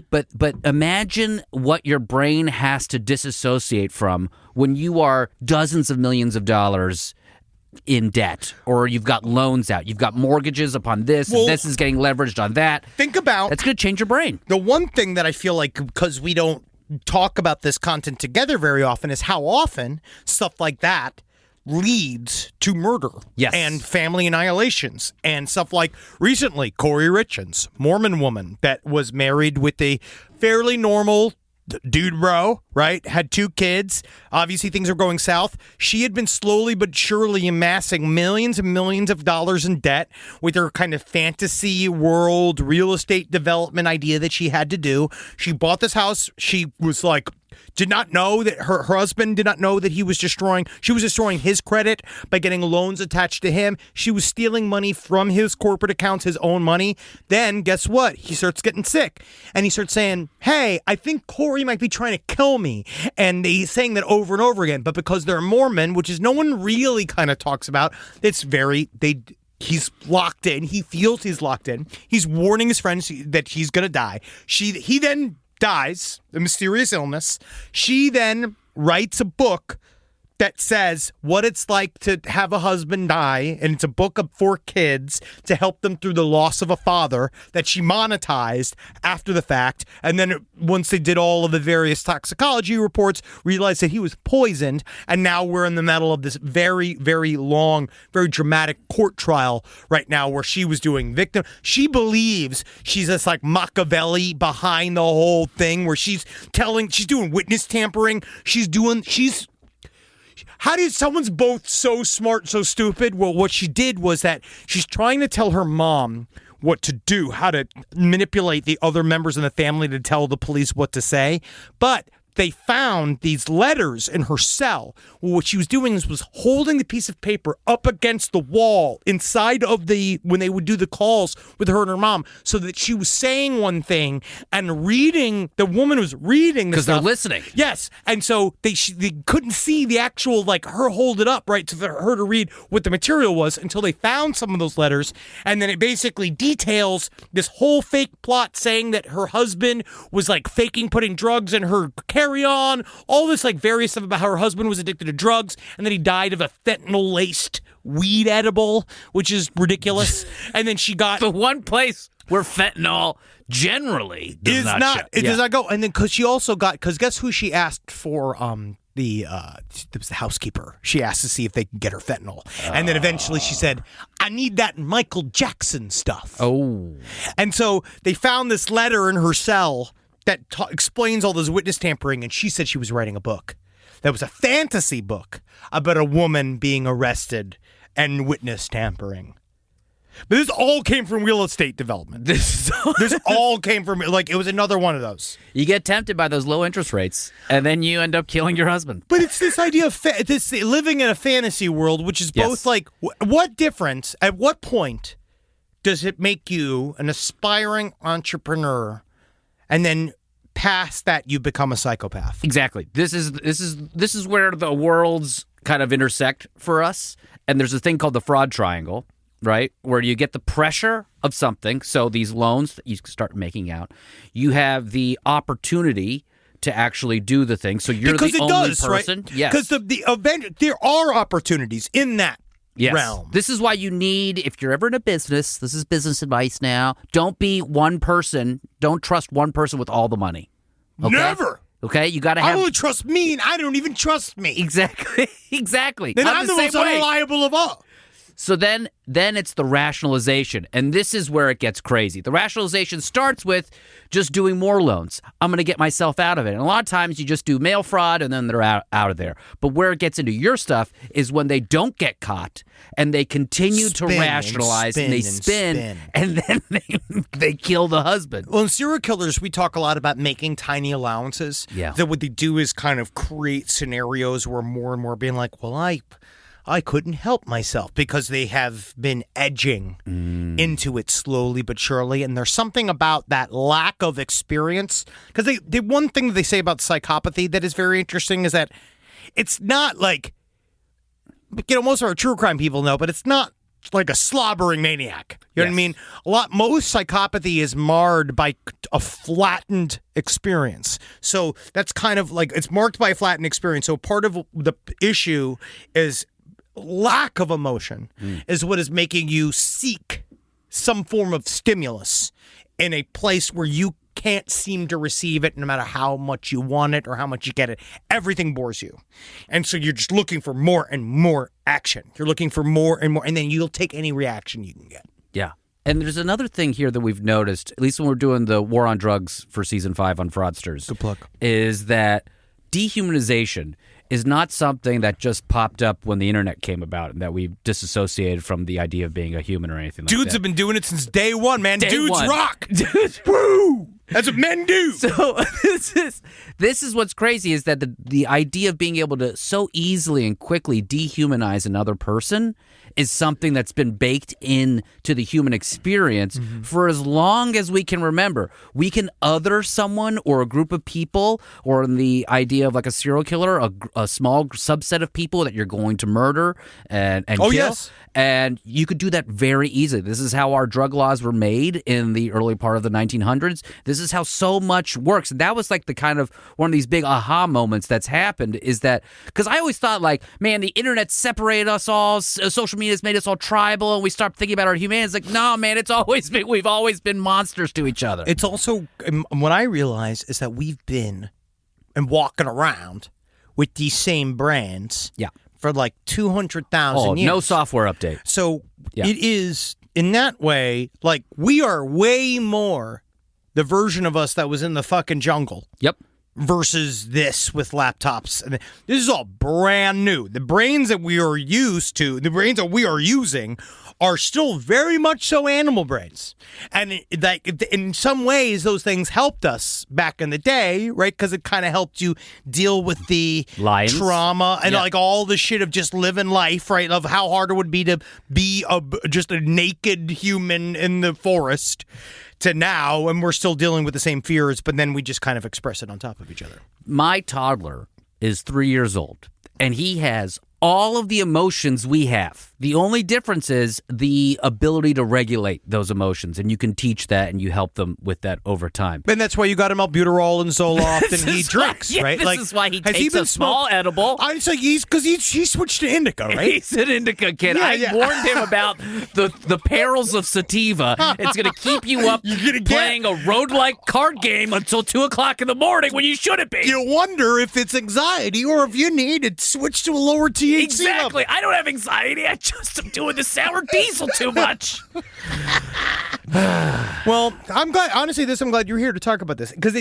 But imagine what your brain has to disassociate from when you are dozens of millions of dollars in debt, or you've got loans out, you've got mortgages upon this, and this is getting leveraged on that. Think about that's going to change your brain. The one thing that I feel like, because we don't talk about this content together very often, is how often stuff like that leads to murder and family annihilations and stuff like recently Corey Richards, Mormon woman that was married with a fairly normal dude bro, right? Had 2 kids. Obviously, things are going south. She had been slowly but surely amassing millions and millions of dollars in debt with her kind of fantasy world real estate development idea that she had to do. She bought this house. She was like, did not know that her husband did not know that she was destroying his credit by getting loans attached to him. She was stealing money from his corporate accounts, his own money. Then guess what? He starts getting sick and he starts saying, hey, I think Corey might be trying to kill me. And he's saying that over and over again. But because they're Mormon, which is no one really kind of talks about, he's locked in. He feels he's locked in. He's warning his friends that he's going to die. He then dies, a mysterious illness. She then writes a book that says what it's like to have a husband die, and it's a book of 4 kids to help them through the loss of a father that she monetized after the fact. And then once they did all of the various toxicology reports, realized that he was poisoned, and now we're in the middle of this very, very long, very dramatic court trial right now where she was doing victim. She believes she's this like Machiavelli behind the whole thing where she's doing witness tampering. How did someone's both so smart, so stupid? Well, what she did was that she's trying to tell her mom what to do, how to manipulate the other members in the family to tell the police what to say. But they found these letters in her cell. Well, what she was doing was holding the piece of paper up against the wall inside of when they would do the calls with her and her mom, so that she was saying one thing and reading. The woman was reading because they're listening. Yes, and so they couldn't see the actual her hold it up right for her to read what the material was until they found some of those letters, and then it basically details this whole fake plot saying that her husband was faking putting drugs in her carry-on, all this various stuff about how her husband was addicted to drugs and then he died of a fentanyl-laced weed edible, which is ridiculous. And then she got the one place where fentanyl generally does not go. And then because she also got, because guess who she asked for it was the housekeeper. She asked to see if they could get her fentanyl. And then eventually she said, I need that Michael Jackson stuff. Oh. And so they found this letter in her cell that explains all this witness tampering, and she said she was writing a book. That was a fantasy book about a woman being arrested and witness tampering. But this all came from real estate development. This all came from, it was another one of those. You get tempted by those low interest rates, and then you end up killing your husband. But it's this idea of this living in a fantasy world, which is both what difference, at what point does it make you an aspiring entrepreneur, and then past that you become a psychopath? Exactly. This is where the worlds kind of intersect for us, and there's a thing called the fraud triangle. Right, where you get the pressure of something, so these loans that you start making out, you have the opportunity to actually do the thing. So you're because the it only does, person. Right? Yes, because the event, there are opportunities in that realm. This is why you need, if you're ever in a business, this is business advice now. Don't be one person. Don't trust one person with all the money. Okay? Never. Okay, you got to have. I only trust me, and I don't even trust me. Exactly. Exactly. Then I'm the most unreliable of all. So then it's the rationalization, and this is where it gets crazy. The rationalization starts with just doing more loans. I'm going to get myself out of it. And a lot of times you just do mail fraud, and then they're out of there. But where it gets into your stuff is when they don't get caught, and they continue to rationalize, and they spin, and then they kill the husband. Well, in serial killers, we talk a lot about making tiny allowances. Yeah. That what they do is kind of create scenarios where more and more being like, well, I couldn't help myself, because they have been edging into it slowly but surely. And there's something about that lack of experience. Because the one thing that they say about psychopathy that is very interesting is that it's not most of our true crime people know, but it's not like a slobbering maniac. You know what I mean? Most psychopathy is marred by a flattened experience. So that's kind of it's marked by a flattened experience. So part of the issue is lack of emotion is what is making you seek some form of stimulus in a place where you can't seem to receive it no matter how much you want it or how much you get it. Everything bores you. And so you're just looking for more and more action. You're looking for more and more, and then you'll take any reaction you can get. Yeah. And there's another thing here that we've noticed, at least when we're doing the War on Drugs for Season 5 on Fraudsters. Good plug. Is that dehumanization is not something that just popped up when the internet came about and that we disassociated from the idea of being a human or anything like that. Dudes have been doing it since day one, man. Dudes one. rock. Woo! That's what men do. So this is what's crazy is that the idea of being able to so easily and quickly dehumanize another person is something that's been baked into the human experience for as long as we can remember. We can other someone or a group of people, or in the idea of a serial killer, a small subset of people that you're going to murder and kill. Yes. And you could do that very easily. This is how our drug laws were made in the early part of the 1900s. This is how so much works. And that was the kind of one of these big aha moments that's happened, is that, because I always thought man, the internet separated us all. Social media has made us all tribal, and we start thinking about our humanity. It's no, man, we've always been monsters to each other. It's also, what I realize is that we've been walking around with these same brands. Yeah. For 200,000 years. No software update. So it is, in that way, we are way more the version of us that was in the fucking jungle. Yep. Versus this with laptops. And this is all brand new. The brains that we are using are still very much so animal brains. And in some ways, those things helped us back in the day, right? Because it kind of helped you deal with the Lions. trauma and Yeah. like all the shit of just living life, right? Of how hard it would be to be just a naked human in the forest to now, and we're still dealing with the same fears, but then we just kind of express it on top of each other. My toddler is 3 years old, and he has all of the emotions we have. The only difference is the ability to regulate those emotions, and you can teach that, and you help them with that over time. And that's why you got him albuterol and Zoloft, and he is drinks, why, right? This is why he has takes been a small edible. I was like, he switched to indica, right? He's an indica kid. Yeah, I yeah. warned him about the perils of sativa. It's going to keep you up You're gonna playing a road-like card game until 2 o'clock in the morning when you shouldn't be. You wonder if it's anxiety or if you need to switch to a lower THC Exactly. level. I don't have anxiety. I just am doing the sour diesel too much. Well, I'm glad. Honestly, I'm glad you're here to talk about this because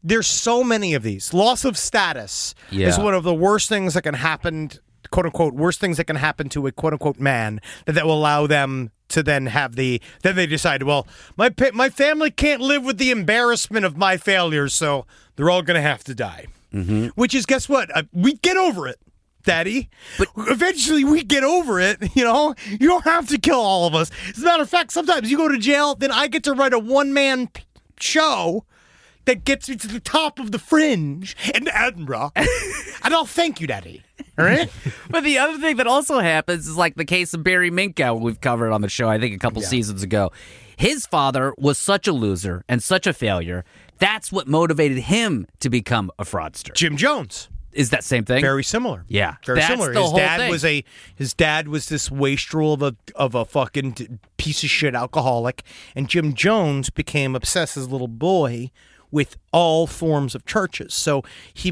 there's so many of these. Loss of status is Yeah. one of the worst things that can happen, quote unquote, worst things that can happen to a quote unquote man that will allow them to then then they decide, well, my family can't live with the embarrassment of my failures, so they're all going to have to die. Mm-hmm. Which is, guess what? We get over it. Daddy, but eventually we get over it. You know, you don't have to kill all of us. As a matter of fact, sometimes you go to jail, then I get to write a one-man show that gets me to the top of the Fringe in Edinburgh, and I'll thank you, Daddy. All right. But the other thing that also happens is like the case of Barry Minkow we've covered on the show, I think a couple seasons ago. His father was such a loser and such a failure. That's what motivated him to become a fraudster. Jim Jones. Is that same thing? Very similar. Yeah. Very That's similar. the His whole dad thing. his dad was this wastrel of a fucking piece of shit alcoholic, and Jim Jones became obsessed as a little boy with all forms of churches. So he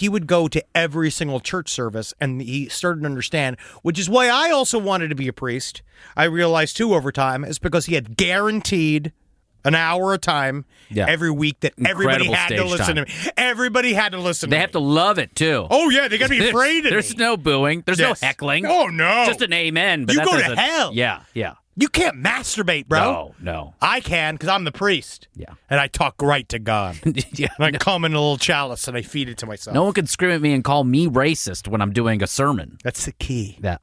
would go to every single church service, and he started to understand, which is why I also wanted to be a priest. I realized too over time is because he had guaranteed an hour a time every week that everybody Incredible had to stage listen time. to me. Everybody had to listen to They me. have to love it, too. Oh, yeah, they got to be afraid of There's me. no booing. There's Yes. no heckling. Oh, no. Just an amen. But You that go to doesn't- hell. Yeah, yeah. You can't masturbate, bro. No. I can because I'm the priest. Yeah. And I talk right to God. Yeah. And I come in a little chalice and I feed it to myself. No one can scream at me and call me racist when I'm doing a sermon. That's the key. That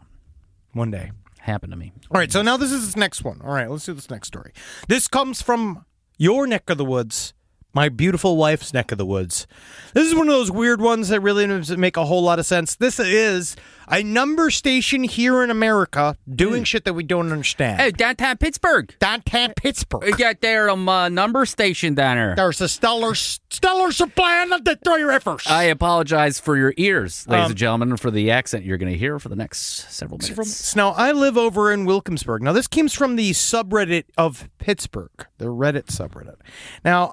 One day. happened to me. All right, so now this is this next one. All right, let's do this next story. This comes from your neck of the woods, my beautiful wife's neck of the woods. This is one of those weird ones that really doesn't make a whole lot of sense. This is a number station here in America doing shit that we don't understand. Hey, downtown Pittsburgh. Downtown Pittsburgh. We got their number station down there. There's a stellar supply of the three rivers. I apologize for your ears, ladies and gentlemen, and for the accent you're going to hear for the next several minutes. Now, I live over in Wilkinsburg. Now, this comes from the subreddit of Pittsburgh, the Reddit subreddit. Now,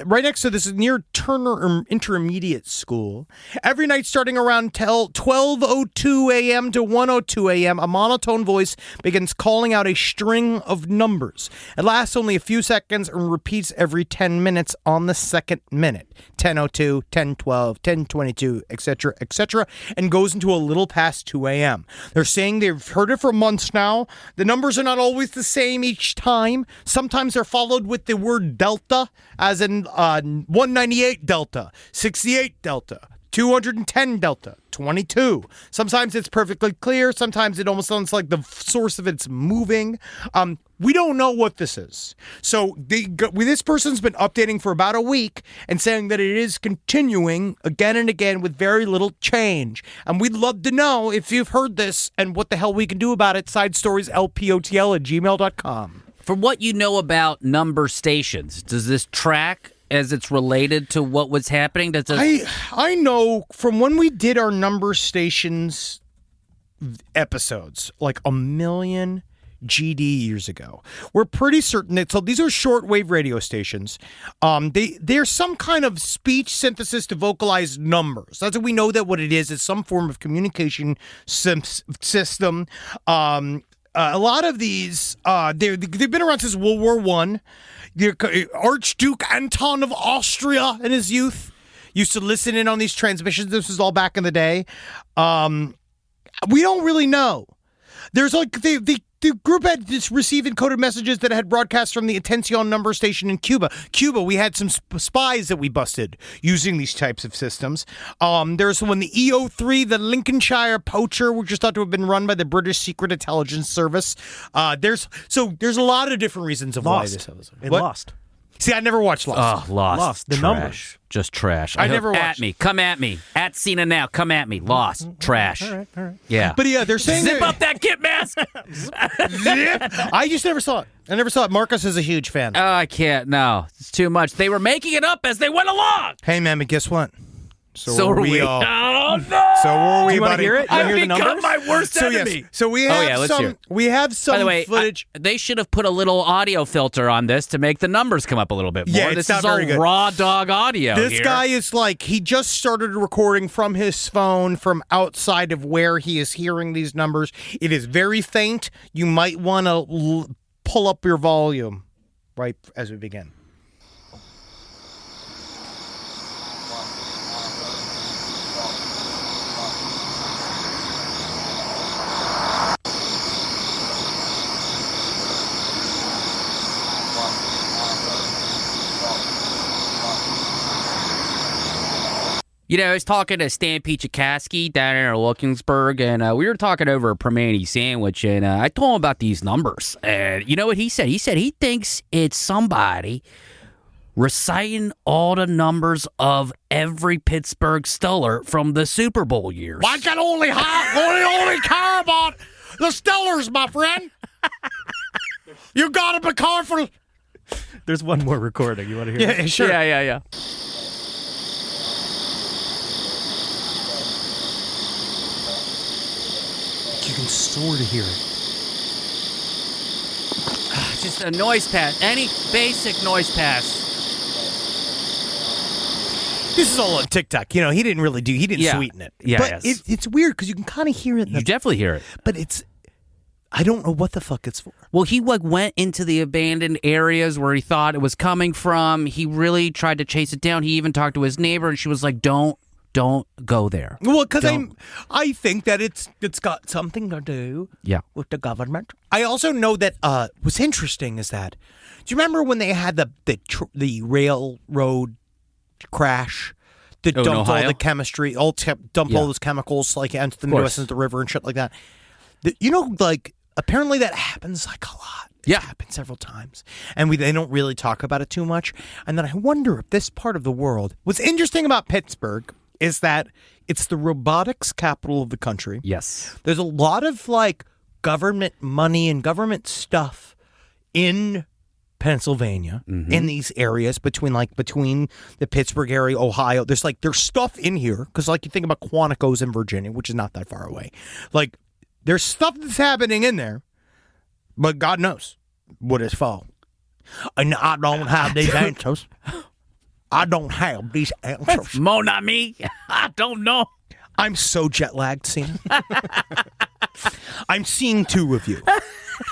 right next to this is near Turner Intermediate School. Every night starting around 12:02 a.m. to 1:02 a.m., a monotone voice begins calling out a string of numbers. It lasts only a few seconds and repeats every 10 minutes on the second minute. 10:02, 10:12, 10:22, etc., and goes into a little past 2 a.m. They're saying they've heard it for months now. The numbers are not always the same each time. Sometimes they're followed with the word delta, as in 198 delta, 68 delta, 210 delta, 22. Sometimes it's perfectly clear. Sometimes it almost sounds like the source of it's moving. We don't know what this is. So this person's been updating for about a week and saying that it is continuing again and again with very little change. And we'd love to know if you've heard this and what the hell we can do about it. SideStoriesLPOTL@gmail.com. From what you know about number stations, does this track as it's related to what was happening? Does it... I know from when we did our number stations episodes, like a million GD years ago, we're pretty certain that, so these are shortwave radio stations. They're some kind of speech synthesis to vocalize numbers. That's what we know that what it is some form of communication system. A lot of these, they've been around since World War I. Archduke Anton of Austria in his youth used to listen in on these transmissions. This was all back in the day. We don't really know. There's like the group had just received encoded messages that had broadcast from the Atención number station in Cuba. We had some spies that we busted using these types of systems. There's when the EO3, the Lincolnshire poacher, which is thought to have been run by the British Secret Intelligence Service. There's a lot of different reasons of why this was. Lost. See, I never watched Lost. Oh, Lost. The trash. numbers. Just trash. I never At watched. me. Come at me. At Cena now. Come at me. Lost. Trash. All right. Yeah. But yeah, they're saying Zip up that kit mask. I just never saw it. Marcus is a huge fan. Oh, I can't. No, it's too much. They were making it up as they went along. Hey, man, but guess what? So are we. all. Oh no! So were we, Do you want to buddy. hear it? You wanna I've hear the become numbers? my worst So enemy. yes. So we have let's hear some. it. We have some By the way, footage. they should have put a little audio filter on this to make the numbers come up a little bit more. Yeah, it's this not is all very good. raw dog audio. This here. guy is like, he just started recording from his phone from outside of where he is hearing these numbers. It is very faint. You might want to pull up your volume right as we begin. You know, I was talking to Stan Pichakaski down in Wilkinsburg, and we were talking over a Permane sandwich, and I told him about these numbers. And you know what he said? He said he thinks it's somebody reciting all the numbers of every Pittsburgh Steeler from the Super Bowl years. I can only care about the Steelers, my friend. You gotta be careful. There's one more recording. You want to hear it? Yeah, sure. Yeah. You can sort of hear it. Just a noise pass. Any basic noise pass. This is all on TikTok. You know, he didn't Yeah. sweeten it. Yeah, but yes. it's weird because you can kind of hear it. You definitely hear it. But I don't know what the fuck it's for. Well, he went into the abandoned areas where he thought it was coming from. He really tried to chase it down. He even talked to his neighbor, and she was like, "Don't go there." Well, because Don't. I think that it's got something to do Yeah. with the government. I also know that what's interesting is that, do you remember when they had the railroad crash that Oh, in dumped all Ohio? the chemistry, all those chemicals like into the Midwest, into the river and shit like that? You know, like apparently that happens like a lot. Yeah. It's happened several times, and they don't really talk about it too much. And then I wonder if this part of the world. What's interesting about Pittsburgh is that it's the robotics capital of the country. Yes. There's a lot of like government money and government stuff in Pennsylvania, in these areas between the Pittsburgh area, Ohio. There's stuff in here because like you think about Quantico's in Virginia, which is not that far away. Like there's stuff that's happening in there, but God knows what is for. And I don't have these answers. I don't have these answers. Mon ami, I don't know. I'm so jet lagged, Cena. I'm seeing two of you.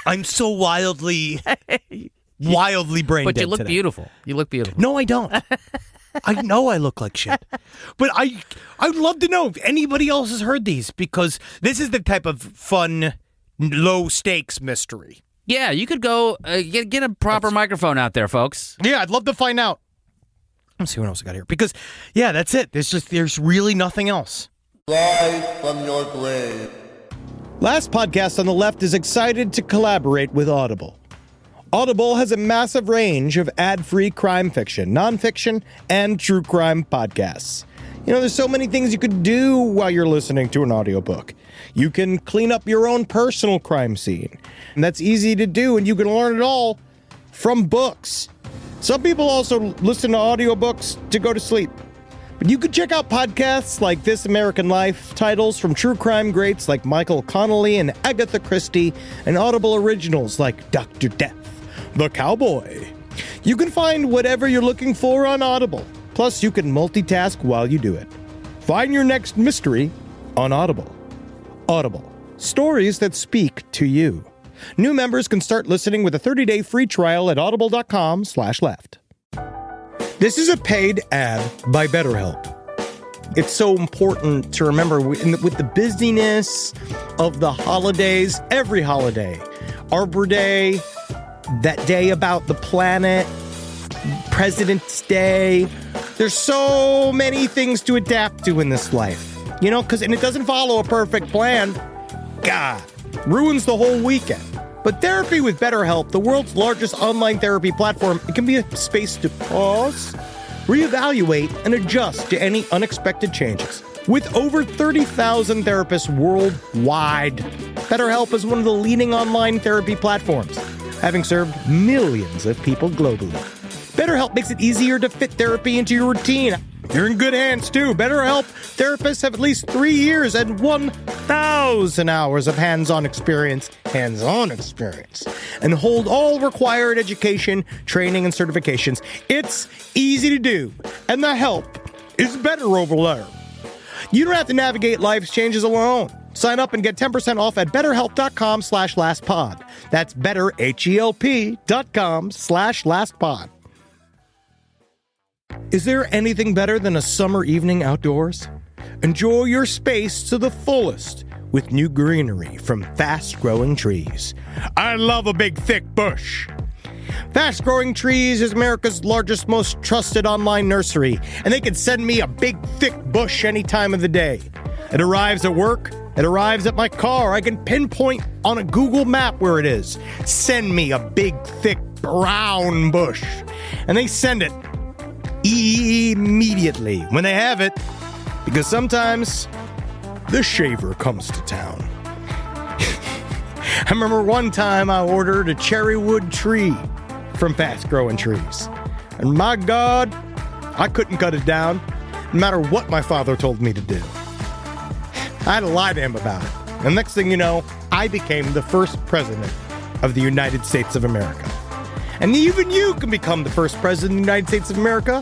I'm so wildly brain But dead you look today. beautiful. You look beautiful. No, I don't. I know I look like shit. But I'd love to know if anybody else has heard these, because this is the type of fun, low stakes mystery. Yeah, you could go get a proper microphone out there, folks. Yeah, I'd love to find out. Let's see what else I got here. Because, yeah, that's it. There's really nothing else. Rise from your grave. Last Podcast on the Left is excited to collaborate with Audible. Audible has a massive range of ad-free crime fiction, nonfiction, and true crime podcasts. You know, there's so many things you could do while you're listening to an audiobook. You can clean up your own personal crime scene. And that's easy to do, and you can learn it all from books. Some people also listen to audiobooks to go to sleep. But you could check out podcasts like This American Life, titles from true crime greats like Michael Connelly and Agatha Christie, and Audible originals like Dr. Death, The Cowboy. You can find whatever you're looking for on Audible. Plus, you can multitask while you do it. Find your next mystery on Audible. Audible. Stories that speak to you. New members can start listening with a 30-day free trial at audible.com/left. This is a paid ad by BetterHelp. it's so important to remember with the busyness of the holidays, every holiday, Arbor Day, that day about the planet, President's Day. There's so many things to adapt to in this life, and it doesn't follow a perfect plan. God, ruins the whole weekend. But therapy with BetterHelp, the world's largest online therapy platform, it can be a space to pause, reevaluate, and adjust to any unexpected changes. With over 30,000 therapists worldwide, BetterHelp is one of the leading online therapy platforms, having served millions of people globally. BetterHelp makes it easier to fit therapy into your routine. You're in good hands, too. BetterHelp therapists have at least 3 years and 1,000 hours of hands-on experience, and hold all required education, training, and certifications. It's easy to do, and the help is better over there. You don't have to navigate life's changes alone. Sign up and get 10% off at betterhelp.com/lastpod. That's betterhelp.com/lastpod. Is there anything better than a summer evening outdoors? Enjoy your space to the fullest with new greenery from Fast Growing Trees. I love a big, thick bush. Fast Growing Trees is America's largest, most trusted online nursery, and they can send me a big, thick bush any time of the day. It arrives at work. It arrives at my car. I can pinpoint on a Google map where it is. Send me a big, thick, brown bush. And they send it immediately when they have it, because sometimes the shaver comes to town. I remember one time I ordered a cherry wood tree from Fast Growing Trees, and my God, I couldn't cut it down no matter what my father told me to do. I had to lie to him about it, and next thing you know, I became the first president of the United States of America. And even you can become the first president of the United States of America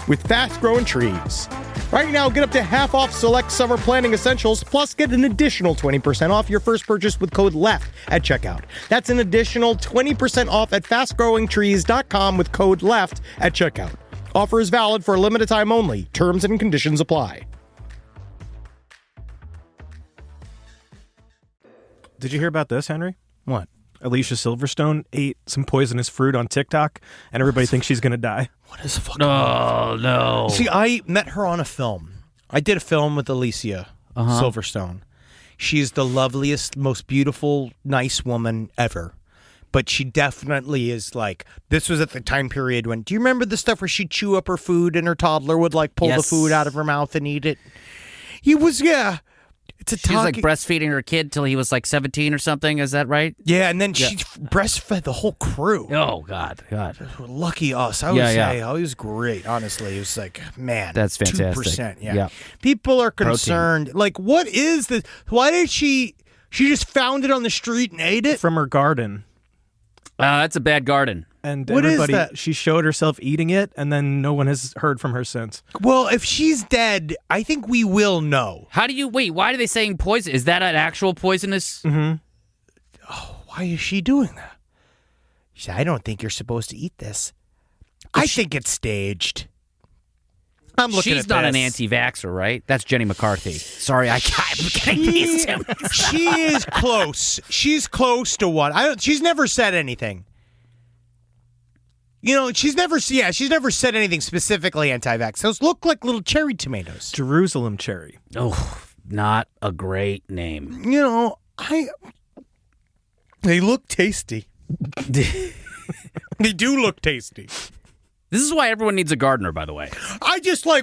with Fast Growing Trees. Right now, get up to half off select summer planting essentials, plus get an additional 20% off your first purchase with code LEFT at checkout. That's an additional 20% off at fastgrowingtrees.com with code LEFT at checkout. Offer is valid for a limited time only. Terms and conditions apply. Did you hear about this, Henry? What? Alicia Silverstone ate some poisonous fruit on TikTok, and everybody thinks she's going to die. What is the fuck? Oh, no. See, I met her on a film. I did a film with Alicia Silverstone. She's the loveliest, most beautiful, nice woman ever. But she definitely is like, this was at the time period when, do you remember the stuff where she'd chew up her food and her toddler would like pull the food out of her mouth and eat it? He was, yeah. It's a She was like breastfeeding her kid till he was like 17 or something. Is that right? Yeah, and then she breastfed the whole crew. Oh, God. Lucky us. I would say, oh, he was great, honestly. It was like, man. That's fantastic. 2%, yeah. People are concerned. Protein. Like, what is this? Why did she just found it on the street and ate it? From her garden. That's a bad garden. And what everybody, is that? She showed herself eating it, and then no one has heard from her since. Well, if she's dead, I think we will know. Why are they saying poison? Is that an actual poisonous? Mm-hmm. Oh, why is she doing that? She said, I don't think you're supposed to eat this. I think it's staged. I'm looking She's at not this. an anti-vaxxer, right? That's Jenny McCarthy. Sorry, I'm getting these two. She is close. She's close to one. She's never said anything. She's never said anything specifically anti-vax. Those look like little cherry tomatoes. Jerusalem cherry. Oh, not a great name. They look tasty. They do look tasty. This is why everyone needs a gardener, by the way.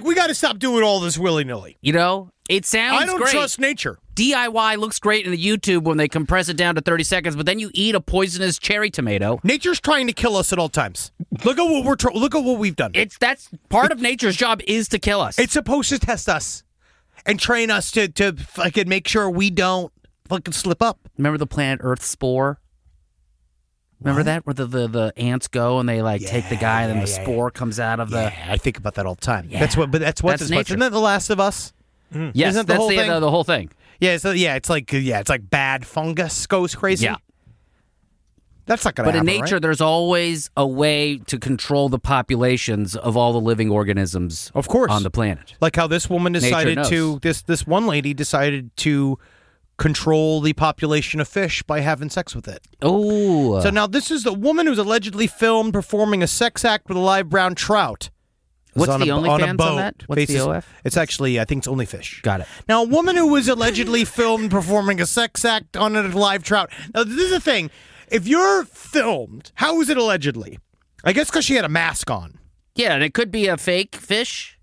We got to stop doing all this willy-nilly. It sounds great. I don't trust nature. DIY looks great in the YouTube when they compress it down to 30 seconds, but then you eat a poisonous cherry tomato. Nature's trying to kill us at all times. Look at what we've done. That's part of nature's job is to kill us. It's supposed to test us and train us to fucking make sure we don't fucking slip up. Remember the planet Earth spore? Remember that? Where the ants go and they take the guy and then the spore comes out of the... Yeah, I think about that all the time. Yeah. That's nature. Isn't that The Last of Us? Mm. Yes, Isn't that's the whole thing. Yeah, it's like bad fungus goes crazy. Yeah. That's not going to But happen, in nature, right? there's always a way to control the populations of all the living organisms Of course. on the planet. Like how this woman decided knows. to, this one lady decided to control the population of fish by having sex with it. Oh. So now this is the woman who's allegedly filmed performing a sex act with a live brown trout. What's on the a OnlyFans boat. on that? What's the OF? It's actually, I think it's only fish. Got it. Now, a woman who was allegedly filmed performing a sex act on a live trout. Now, this is the thing. If you're filmed, how is it allegedly? I guess because she had a mask on. Yeah, and it could be a fake fish.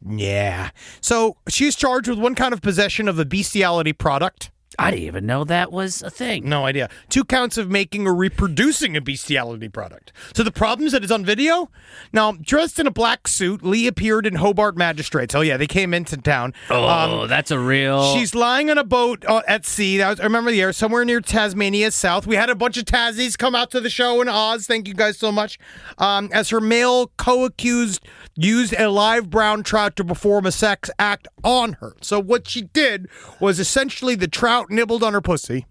Yeah. So she's charged with one count of possession of a bestiality product. I didn't even know that was a thing. No idea. 2 counts of making or reproducing a bestiality product. So the problem is that it's on video. Now, dressed in a black suit, Lee appeared in Hobart Magistrates. Oh, yeah, they came into town. Oh, that's a real... She's lying on a boat at sea. I remember the year, somewhere near Tasmania South. We had a bunch of Tassies come out to the show in Oz. Thank you guys so much. As her male co-accused used a live brown trout to perform a sex act on her. So what she did was essentially the trout nibbled on her pussy,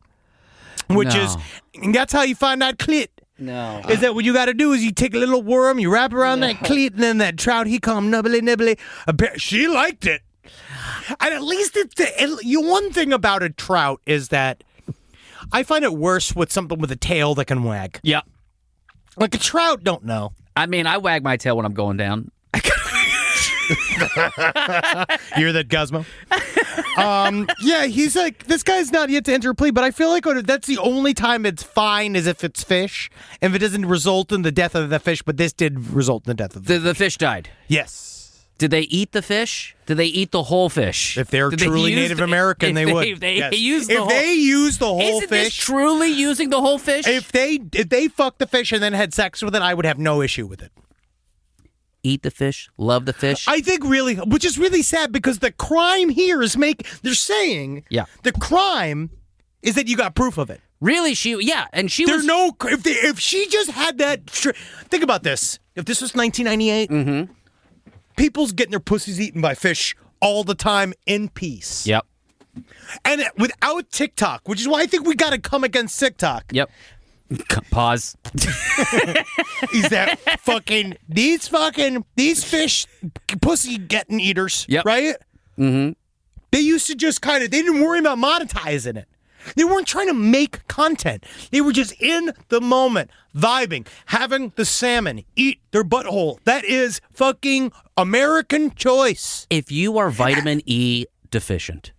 which is, and that's how you find out clit. No. Is that what you got to do is you take a little worm, you wrap around that clit, and then that trout, he come nibbly, nibbly. She liked it. And at least one thing about a trout is that I find it worse with something with a tail that can wag. Yeah. Like a trout, don't know. I mean, I wag my tail when I'm going down. You hear that, Guzmo? Yeah, he's like, this guy's not yet to enter a plea, but I feel like that's the only time it's fine is if it's fish, if it doesn't result in the death of the fish, but this did result in the death of the fish. The fish died. Yes. Did they eat the fish? Did they eat the whole fish? If they're truly Native American, they would. If they Yes. use the if whole, they use the whole isn't this fish, truly using the whole fish? if they fucked the fish and then had sex with it, I would have no issue with it. Eat the fish, love the fish. I think really, which is really sad because the crime here is they're saying the crime is that you got proof of it. Really, and she There's was... no, if she just had that, think about this. If this was 1998, people's getting their pussies eaten by fish all the time in peace. Yep. And without TikTok, which is why I think we got to come against TikTok. Yep. Pause. Is that these fish pussy getting eaters, Yep. right? Mm-hmm. They used to just they didn't worry about monetizing it. They weren't trying to make content. They were just in the moment, vibing, having the salmon eat their butthole. That is fucking American choice. If you are vitamin E deficient,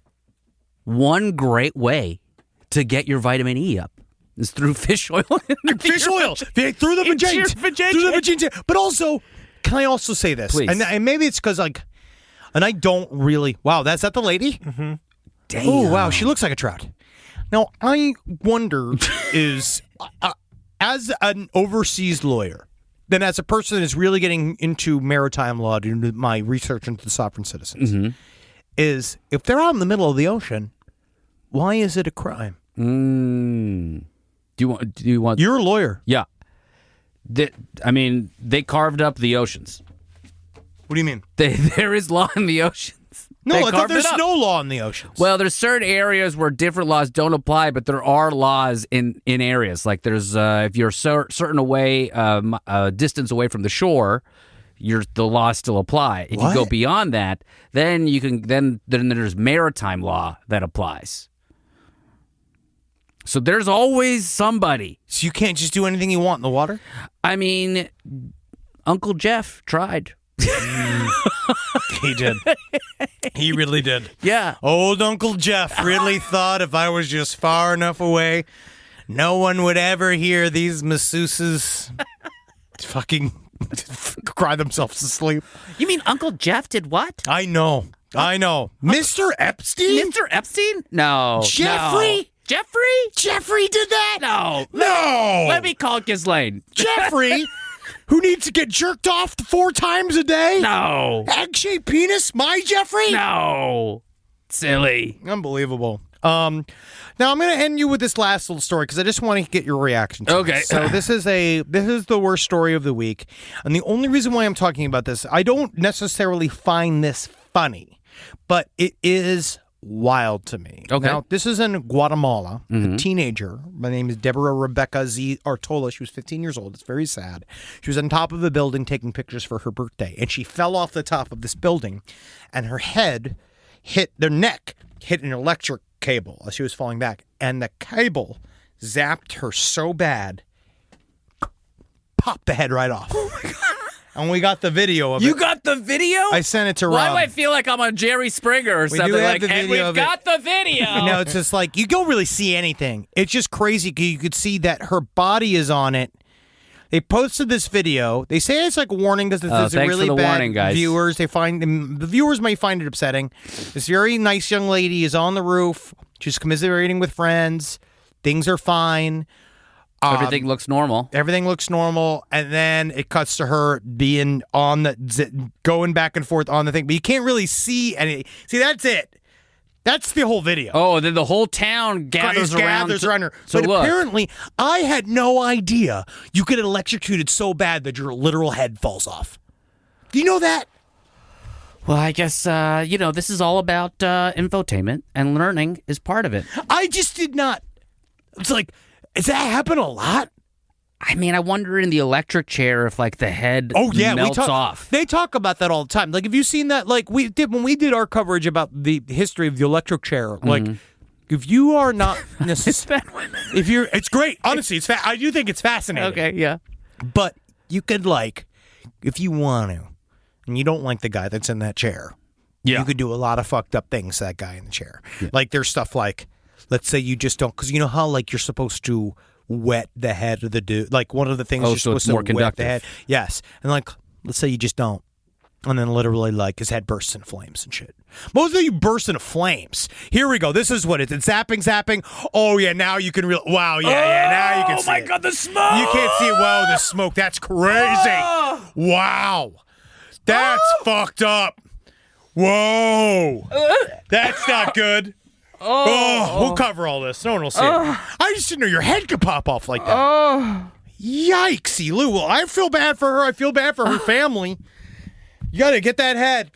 one great way to get your vitamin E up is through fish oil. Fish oil through the vagina. Through the vagina. But also, can I also say this? Please. And maybe it's because and I don't really. Wow, that's that the lady? Damn. Oh wow, she looks like a trout. Now I wonder is as an overseas lawyer, then as a person that is really getting into maritime law, into my research into the sovereign citizens, is if they're out in the middle of the ocean, why is it a crime? Do you want? You're a lawyer. Yeah. They carved up the oceans. What do you mean? There is law in the oceans. No, They I thought carved it there's up. no law in the oceans. Well, there's certain areas where different laws don't apply, but there are laws in areas. Like there's if you're certain away distance away from the shore, the laws still apply. If you go beyond that, then you can then there's maritime law that applies. So there's always somebody. So you can't just do anything you want in the water? I mean, Uncle Jeff tried. He did. He really did. Yeah. Old Uncle Jeff really thought if I was just far enough away, no one would ever hear these masseuses fucking cry themselves to sleep. You mean Uncle Jeff did what? I know. Mr. Epstein? Mr. Epstein? No. Jeffrey? No. Jeffrey? Jeffrey did that? No. No. Let me call Ghislaine. Jeffrey, who needs to get jerked off 4 times a day? No. Egg-shaped penis? My Jeffrey? No. Silly. Unbelievable. Now I'm going to end you with this last little story because I just want to get your reaction to Okay. it. So this is the worst story of the week, and the only reason why I'm talking about this, I don't necessarily find this funny, but it is wild to me. Okay. Now, this is in Guatemala. A teenager. My name is Deborah Rebecca Z. Artola. She was 15 years old. It's very sad. She was on top of a building taking pictures for her birthday, and she fell off the top of this building, and her neck hit an electric cable as she was falling back, and the cable zapped her so bad, popped the head right off. Oh, my God. And we got the video of it. You got the video? I sent it to Why Rob. do I feel like I'm on Jerry Springer or something? do have Like, the and video we've of it. got the video. No, it's just like, you don't really see anything. It's just crazy because you could see that her body is on it. They posted this video. They say it's like a warning because it's thanks really for the bad warning, guys. viewers. The viewers may find it upsetting. This very nice young lady is on the roof. She's commiserating with friends. Things are fine. Everything looks normal. Everything looks normal, and then it cuts to her being going back and forth on the thing, but you can't really see any. See, that's it. That's the whole video. Oh, then the whole town gathers around her. So But look. apparently, I had no idea you could get electrocuted so bad that your literal head falls off. Do you know that? Well, I guess, this is all about infotainment, and learning is part of it. I just did not. It's like, does that happen a lot? I mean, I wonder in the electric chair if, like, the head melts off. They talk about that all the time. Like, have you seen that? Like, we did when we did our coverage about the history of the electric chair. Like, if you are not necessarily, it's great. Honestly, I do think it's fascinating. Okay, yeah. But you could, like, if you want to, and you don't like the guy that's in that chair, you could do a lot of fucked up things to that guy in the chair. Yeah. Like, there's stuff like, let's say you just don't, because you know how, like, you're supposed to wet the head of the dude. Like, one of the things you're supposed to wet the head. Yes. And, like, let's say you just don't. And then literally, like, his head bursts into flames and shit. Most of you burst into flames. Here we go. This is what it's zapping. Oh, yeah, now you can wow, yeah, now you can see it. Oh, my God, the smoke! You can't see it. Wow, the smoke. That's crazy. Wow. That's fucked up. Whoa. That's not good. We'll cover all this. No one will see it. I just didn't know your head could pop off like that. Yikesy, Lou. Well, I feel bad for her. I feel bad for her family. You got to get that head.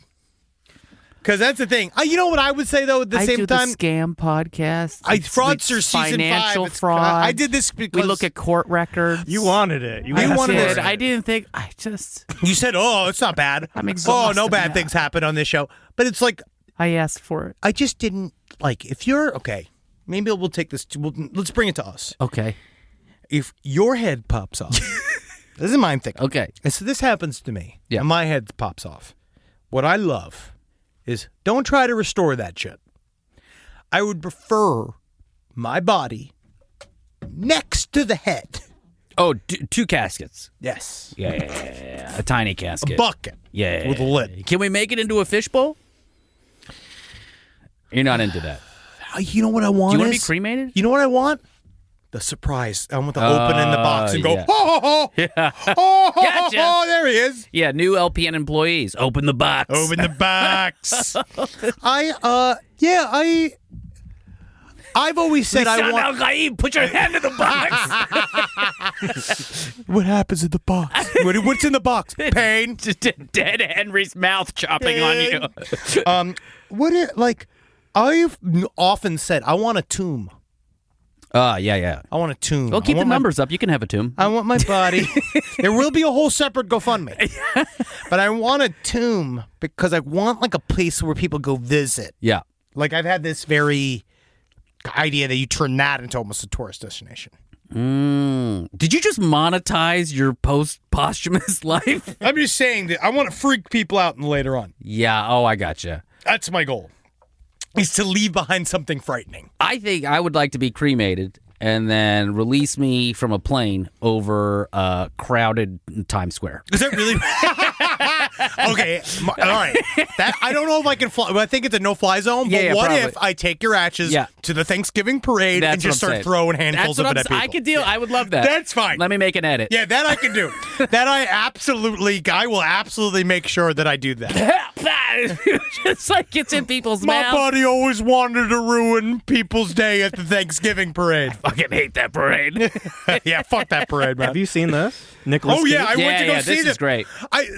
Because that's the thing. You know what I would say, though, at the same time? I do the Scam podcast. Fraudster season 5. Financial fraud. I did this because... We look at court records. You wanted it. You wanted it. I didn't think... I just... You said, it's not bad. I'm exhausted. Oh, no bad things happen on this show. But it's like... I asked for it. I just didn't... Like, if you're... Okay, maybe we'll take this... let's bring it to us. Okay. If your head pops off... This is my thinking. Okay. And so this happens to me. Yeah. And my head pops off. What I love is don't try to restore that shit. I would prefer my body next to the head. Oh, two caskets. Yes. Yeah. A tiny casket. A bucket. Yeah. With a lid. Can we make it into a fishbowl? You're not into that. You know what I want? Do you want to be cremated? You know what I want? The surprise. I want to open in the box and go, yeah. Gotcha. There he is. Yeah, new LPN employees. Open the box. Open the box. I've always said I want... Al-Ghaib, put your hand in the box. What happens in the box? What's in the box? Pain. Dead Henry's mouth chopping on you. I've often said I want a tomb. Yeah. I want a tomb. Well, keep the numbers up. You can have a tomb. I want my body. There will be a whole separate GoFundMe. But I want a tomb because I want like a place where people go visit. Yeah. Like I've had this very idea that you turn that into almost a tourist destination. Did you just monetize your posthumous life? I'm just saying that I want to freak people out later on. Yeah. Oh, I gotcha. That's my goal. Is to leave behind something frightening. I think I would like to be cremated and then release me from a plane over crowded Times Square. Is that really? Okay, all right. I don't know if I can fly. I think it's a no-fly zone. But what probably. if I take your ashes to the Thanksgiving parade and just start saying. throwing handfuls of it at people? I could deal. I would love that. That's fine. Let me make an edit. Yeah, that I can do. I will absolutely make sure that I do that. Just like it's in people's My mouth. buddy always wanted to ruin people's day at the Thanksgiving parade. Fucking hate that parade. Yeah, fuck that parade, man. Have you seen this? Nicholas Oh yeah, I Cage? went to go see this is great.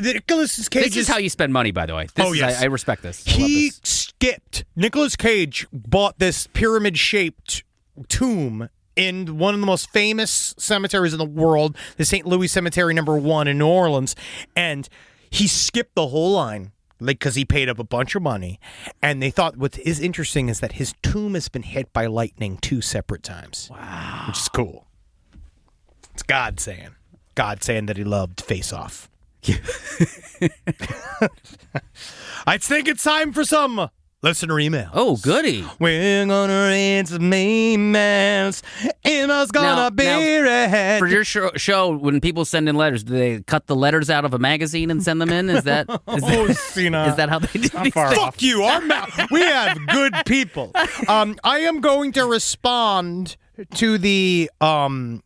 Nicholas Cage This is how you spend money, by the way. This Oh, is, yes. I respect this. I love he this. skipped. Nicholas Cage bought this pyramid-shaped tomb in one of the most famous cemeteries in the world, the St. Louis Cemetery No. 1 in New Orleans, and he skipped the whole line. Because he paid up a bunch of money. And they thought what is interesting is that his tomb has been hit by lightning 2 separate times. Wow. Which is cool. It's God saying that he loved Face Off. I think it's time for some listener email. Oh, goody. We're gonna read some emails. Emma's gonna be ready. For your show, when people send in letters, do they cut the letters out of a magazine and send them in? Is that Cena. is that how they do these things? Fuck you. We have good people. I am going to respond to the Zortman,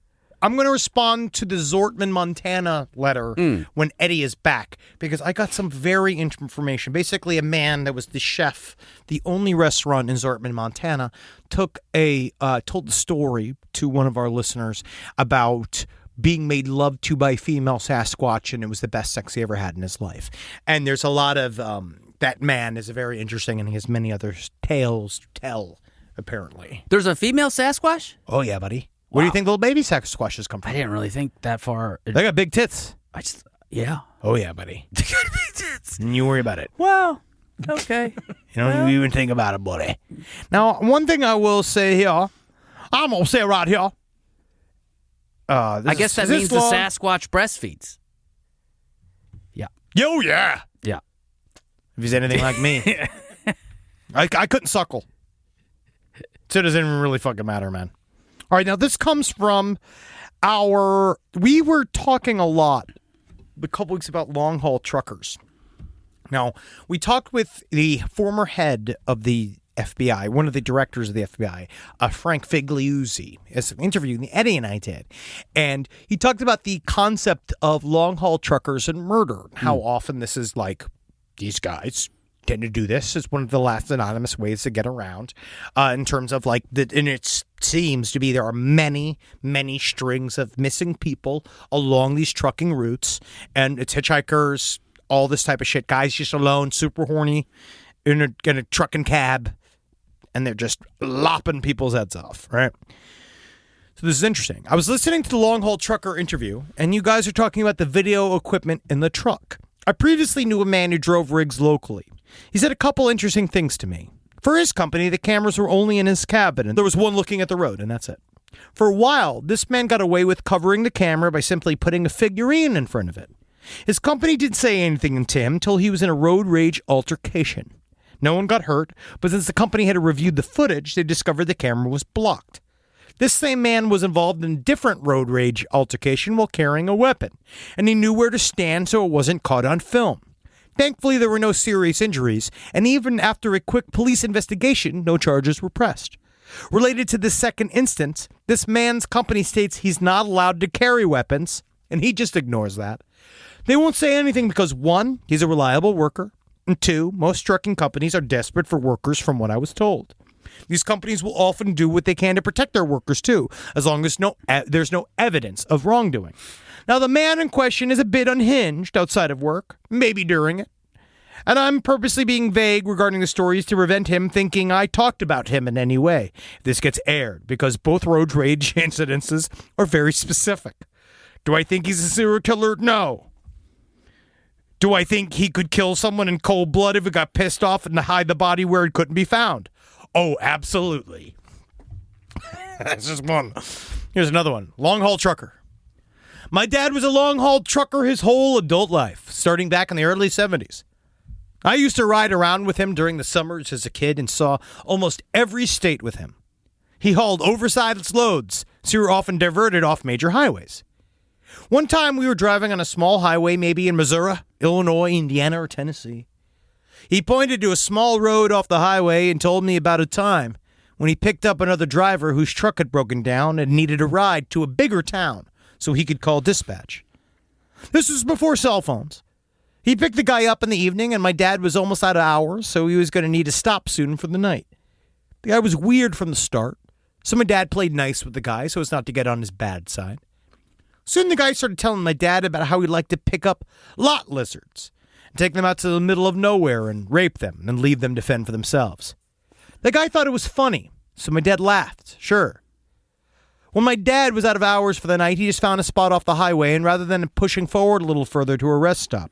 Montana letter when Eddie is back, because I got some very information. Basically, a man that was the chef, the only restaurant in Zortman, Montana, told the story to one of our listeners about being made love to by female Sasquatch, and it was the best sex he ever had in his life. And there's a lot of that man is very interesting, and he has many other tales to tell, apparently. There's a female Sasquatch? Oh, yeah, buddy. Where do you think little baby Sasquatches come from? I didn't really think that far. They got big tits. Yeah. Oh, yeah, buddy. They got big tits. You worry about it. Well, okay. You don't even think about it, buddy. Now, one thing I will say here, I'm going to say right here. I guess that means the Sasquatch breastfeeds. Yeah. Yo, yeah. Yeah. If he's anything like me. I couldn't suckle. So it doesn't even really fucking matter, man. All right, now this comes from we were talking a lot a couple weeks about long haul truckers. Now, we talked with the former head of the FBI, one of the directors of the FBI, Frank Figliuzzi, as an interview that Eddie and I did. And he talked about the concept of long haul truckers and murder, how often this is like these guys tend to do this. It's one of the last anonymous ways to get around in terms of like, and it seems to be there are many, many strings of missing people along these trucking routes, and it's hitchhikers, all this type of shit. Guys just alone, super horny, in a trucking cab, and they're just lopping people's heads off, right? So this is interesting. I was listening to the long haul trucker interview, and you guys are talking about the video equipment in the truck. I previously knew a man who drove rigs locally. He said a couple interesting things to me. For his company, the cameras were only in his cabin, and there was one looking at the road, and that's it. For a while, this man got away with covering the camera by simply putting a figurine in front of it. His company didn't say anything to him until he was in a road rage altercation. No one got hurt, but since the company had reviewed the footage, they discovered the camera was blocked. This same man was involved in a different road rage altercation while carrying a weapon, and he knew where to stand so it wasn't caught on film. Thankfully, there were no serious injuries, and even after a quick police investigation, no charges were pressed. Related to this second instance, this man's company states he's not allowed to carry weapons, and he just ignores that. They won't say anything because, 1, he's a reliable worker, and 2, most trucking companies are desperate for workers from what I was told. These companies will often do what they can to protect their workers too, as long as there's no evidence of wrongdoing. Now, the man in question is a bit unhinged outside of work, maybe during it. And I'm purposely being vague regarding the stories to prevent him thinking I talked about him in any way if this gets aired, because both road rage incidences are very specific. Do I think he's a serial killer? No. Do I think he could kill someone in cold blood if he got pissed off and hide the body where it couldn't be found? Oh, absolutely. That's just one. Here's another one. Long-haul trucker. My dad was a long-haul trucker his whole adult life, starting back in the early 70s. I used to ride around with him during the summers as a kid and saw almost every state with him. He hauled oversized loads, so we were often diverted off major highways. One time we were driving on a small highway, maybe in Missouri, Illinois, Indiana, or Tennessee. He pointed to a small road off the highway and told me about a time when he picked up another driver whose truck had broken down and needed a ride to a bigger town so he could call dispatch. This was before cell phones. He picked the guy up in the evening, and my dad was almost out of hours, so he was going to need to stop soon for the night. The guy was weird from the start, so my dad played nice with the guy so as not to get on his bad side. Soon the guy started telling my dad about how he'd like to pick up lot lizards and take them out to the middle of nowhere and rape them and leave them to fend for themselves. The guy thought it was funny, so my dad laughed, sure. When my dad was out of hours for the night, he just found a spot off the highway, and rather than pushing forward a little further to a rest stop,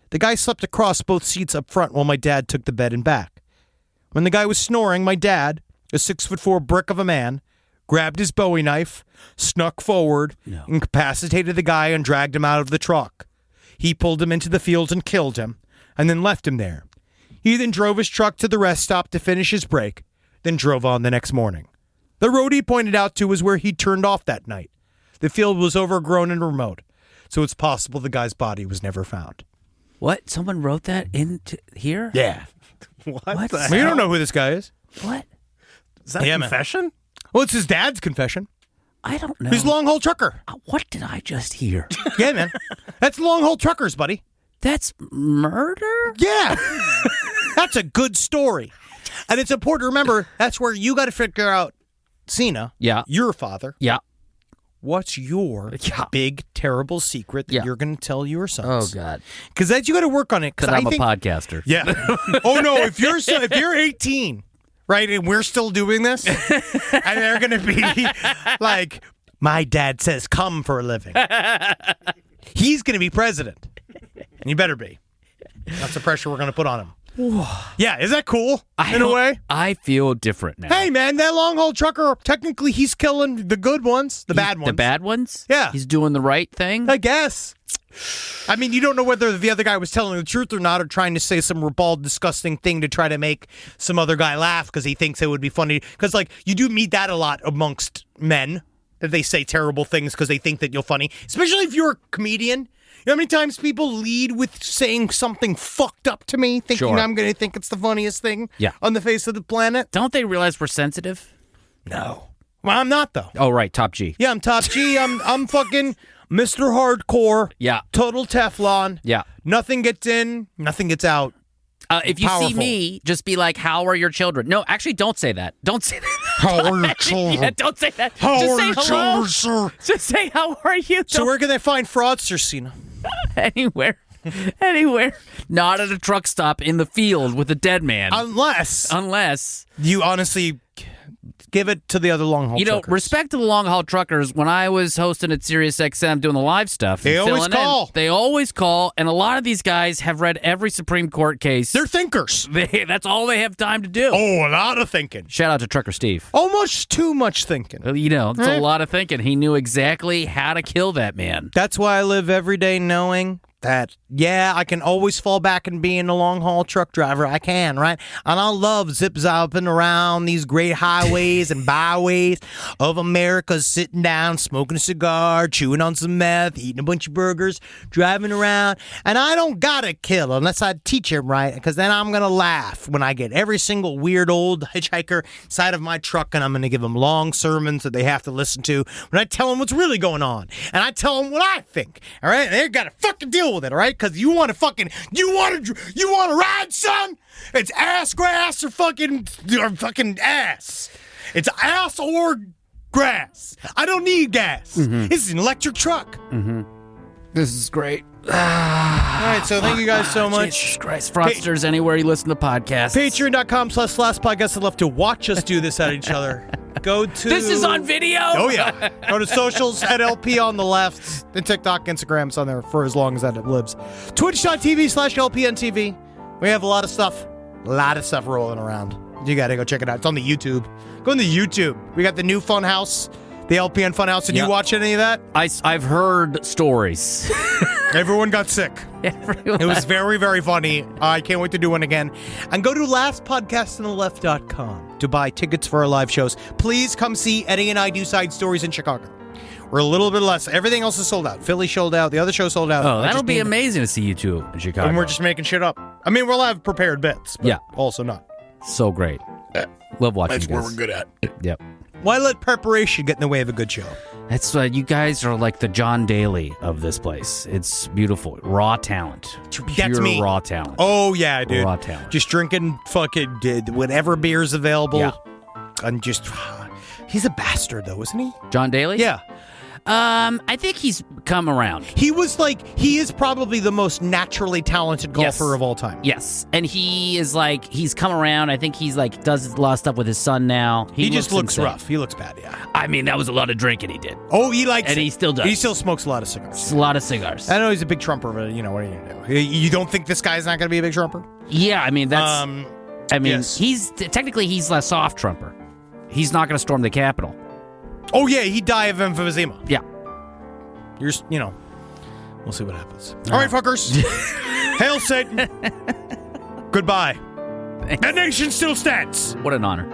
the guy slept across both seats up front while my dad took the bed in back. When the guy was snoring, my dad, a 6'4" brick of a man, grabbed his Bowie knife, snuck forward, incapacitated the guy, and dragged him out of the truck. He pulled him into the fields and killed him, and then left him there. He then drove his truck to the rest stop to finish his break, then drove on the next morning. The road he pointed out to was where he turned off that night. The field was overgrown and remote, so it's possible the guy's body was never found. What? Someone wrote that into here? Yeah. What? What? the Well, you hell? don't know who this guy is. What? Is that Yeah, a man. confession? Well, it's his dad's confession. I don't know. He's a long-haul trucker. What did I just hear? Yeah, man. That's long-haul truckers, buddy. That's murder? Yeah. That's a good story. And it's important to remember, that's where you got to figure out, Cena, Yeah. your father, Yeah. what's your big, terrible secret that Yeah. you're going to tell your Oh, sons? God. Because that you got to work on it. Because Because I'm I think, a podcaster. yeah. Oh, no, if you're 18, right, and we're still doing this, and they're going to be like, my dad says come for a living. He's going to be president. And you better be. That's the pressure we're going to put on him. Yeah, is that cool in a way? I feel different now. Hey, man, that long-haul trucker, technically he's killing the good ones, the bad ones. The bad ones? Yeah. He's doing the right thing? I guess. I mean, you don't know whether the other guy was telling the truth or not, or trying to say some ribald, disgusting thing to try to make some other guy laugh because he thinks it would be funny. Because, like, you do meet that a lot amongst men, that they say terrible things because they think that you're funny, especially if you're a comedian. You know how many times people lead with saying something fucked up to me, thinking Sure. I'm going to think it's the funniest thing Yeah. on the face of the planet? Don't they realize we're sensitive? No. Well, I'm not, though. Oh, right. Top G. Yeah, I'm top G. I'm fucking Mr. Hardcore. Yeah. Total Teflon. Yeah. Nothing gets in, nothing gets out. If you see Powerful. me, just be like, how are your children? No, actually, don't say that. Don't say that. How are your children? Yeah, don't say that. How just are say your hello. children, sir? Just say, how are you? So where can they find fraudsters, Cena? Anywhere. Anywhere. Not at a truck stop in the field with a dead man. Unless. You honestly give it to the other long-haul You know, truckers. respect to the long haul truckers. When I was hosting at SiriusXM doing the live stuff, They and always filling in, call. They always call, and a lot of these guys have read every Supreme Court case. They're thinkers. That's all they have time to do. Oh, a lot of thinking. Shout out to Trucker Steve. Almost too much thinking. You know, it's Right. a lot of thinking. He knew exactly how to kill that man. That's why I live every day knowing that, yeah, I can always fall back and being a long-haul truck driver. I can, right? And I love zip-zopping around these great highways and byways of America, sitting down, smoking a cigar, chewing on some meth, eating a bunch of burgers, driving around. And I don't gotta kill unless I teach him right, because then I'm going to laugh when I get every single weird old hitchhiker inside of my truck, and I'm going to give them long sermons that they have to listen to when I tell them what's really going on. And I tell them what I think, all right? And they got to fucking deal with it, all right? Because you want to ride, son? It's ass grass or fucking ass. It's ass or grass. I don't need gas. This is an electric truck. This is great. All right, so thank you guys so much. Jesus Christ. Fraudsters, anywhere you listen to podcasts. Patreon.com/Last Podcast. I'd love to watch us do this at each other. Go to... This is on video? Oh, yeah. Go to socials at LP on the left. And TikTok, Instagram's on there for as long as that lives. Twitch.tv/LPNTV. We have a lot of stuff rolling around. You got to go check it out. It's on the YouTube. Go on the YouTube. We got the new Fun House, the LPN Fun House. Did you watch any of that? I've heard stories. Everyone got sick. Everyone. It was very, very funny. I can't wait to do one again. And go to lastpodcastontheleft.com to buy tickets for our live shows. Please come see Eddie and I do Side Stories in Chicago. We're a little bit less. Everything else is sold out. Philly sold out. The other show sold out. Oh, that'll be amazing to see you two in Chicago. And we're just making shit up. I mean, we'll have prepared bits, but Yeah. also not. so great. Love watching That's you where guys. we're good at. Yep. Why let preparation get in the way of a good show? It's you guys are like the John Daly of this place. It's beautiful, raw talent, That's pure me. raw talent. Oh yeah, dude. Raw talent. Just drinking fucking whatever beer's available. Yeah. And just he's a bastard though, isn't he? John Daly? Yeah. I think he's come around. He is probably the most naturally talented golfer Yes. of all time. Yes, and he's come around. I think he's does a lot of stuff with his son now. He just looks insane. rough. He looks bad, yeah. I mean, that was a lot of drinking he did. Oh, he likes And it. he still does. He still smokes a lot of cigars. It's a lot of cigars. I know he's a big trumper, but what are you going to do? You don't think this guy's not going to be a big trumper? Yeah, I mean that's. yes. He's technically he's a soft trumper. He's not going to storm the Capitol. Oh, yeah, he'd die of emphysema. Yeah. We'll see what happens. All right, fuckers. Hail Satan. Goodbye. The nation still stands. What an honor.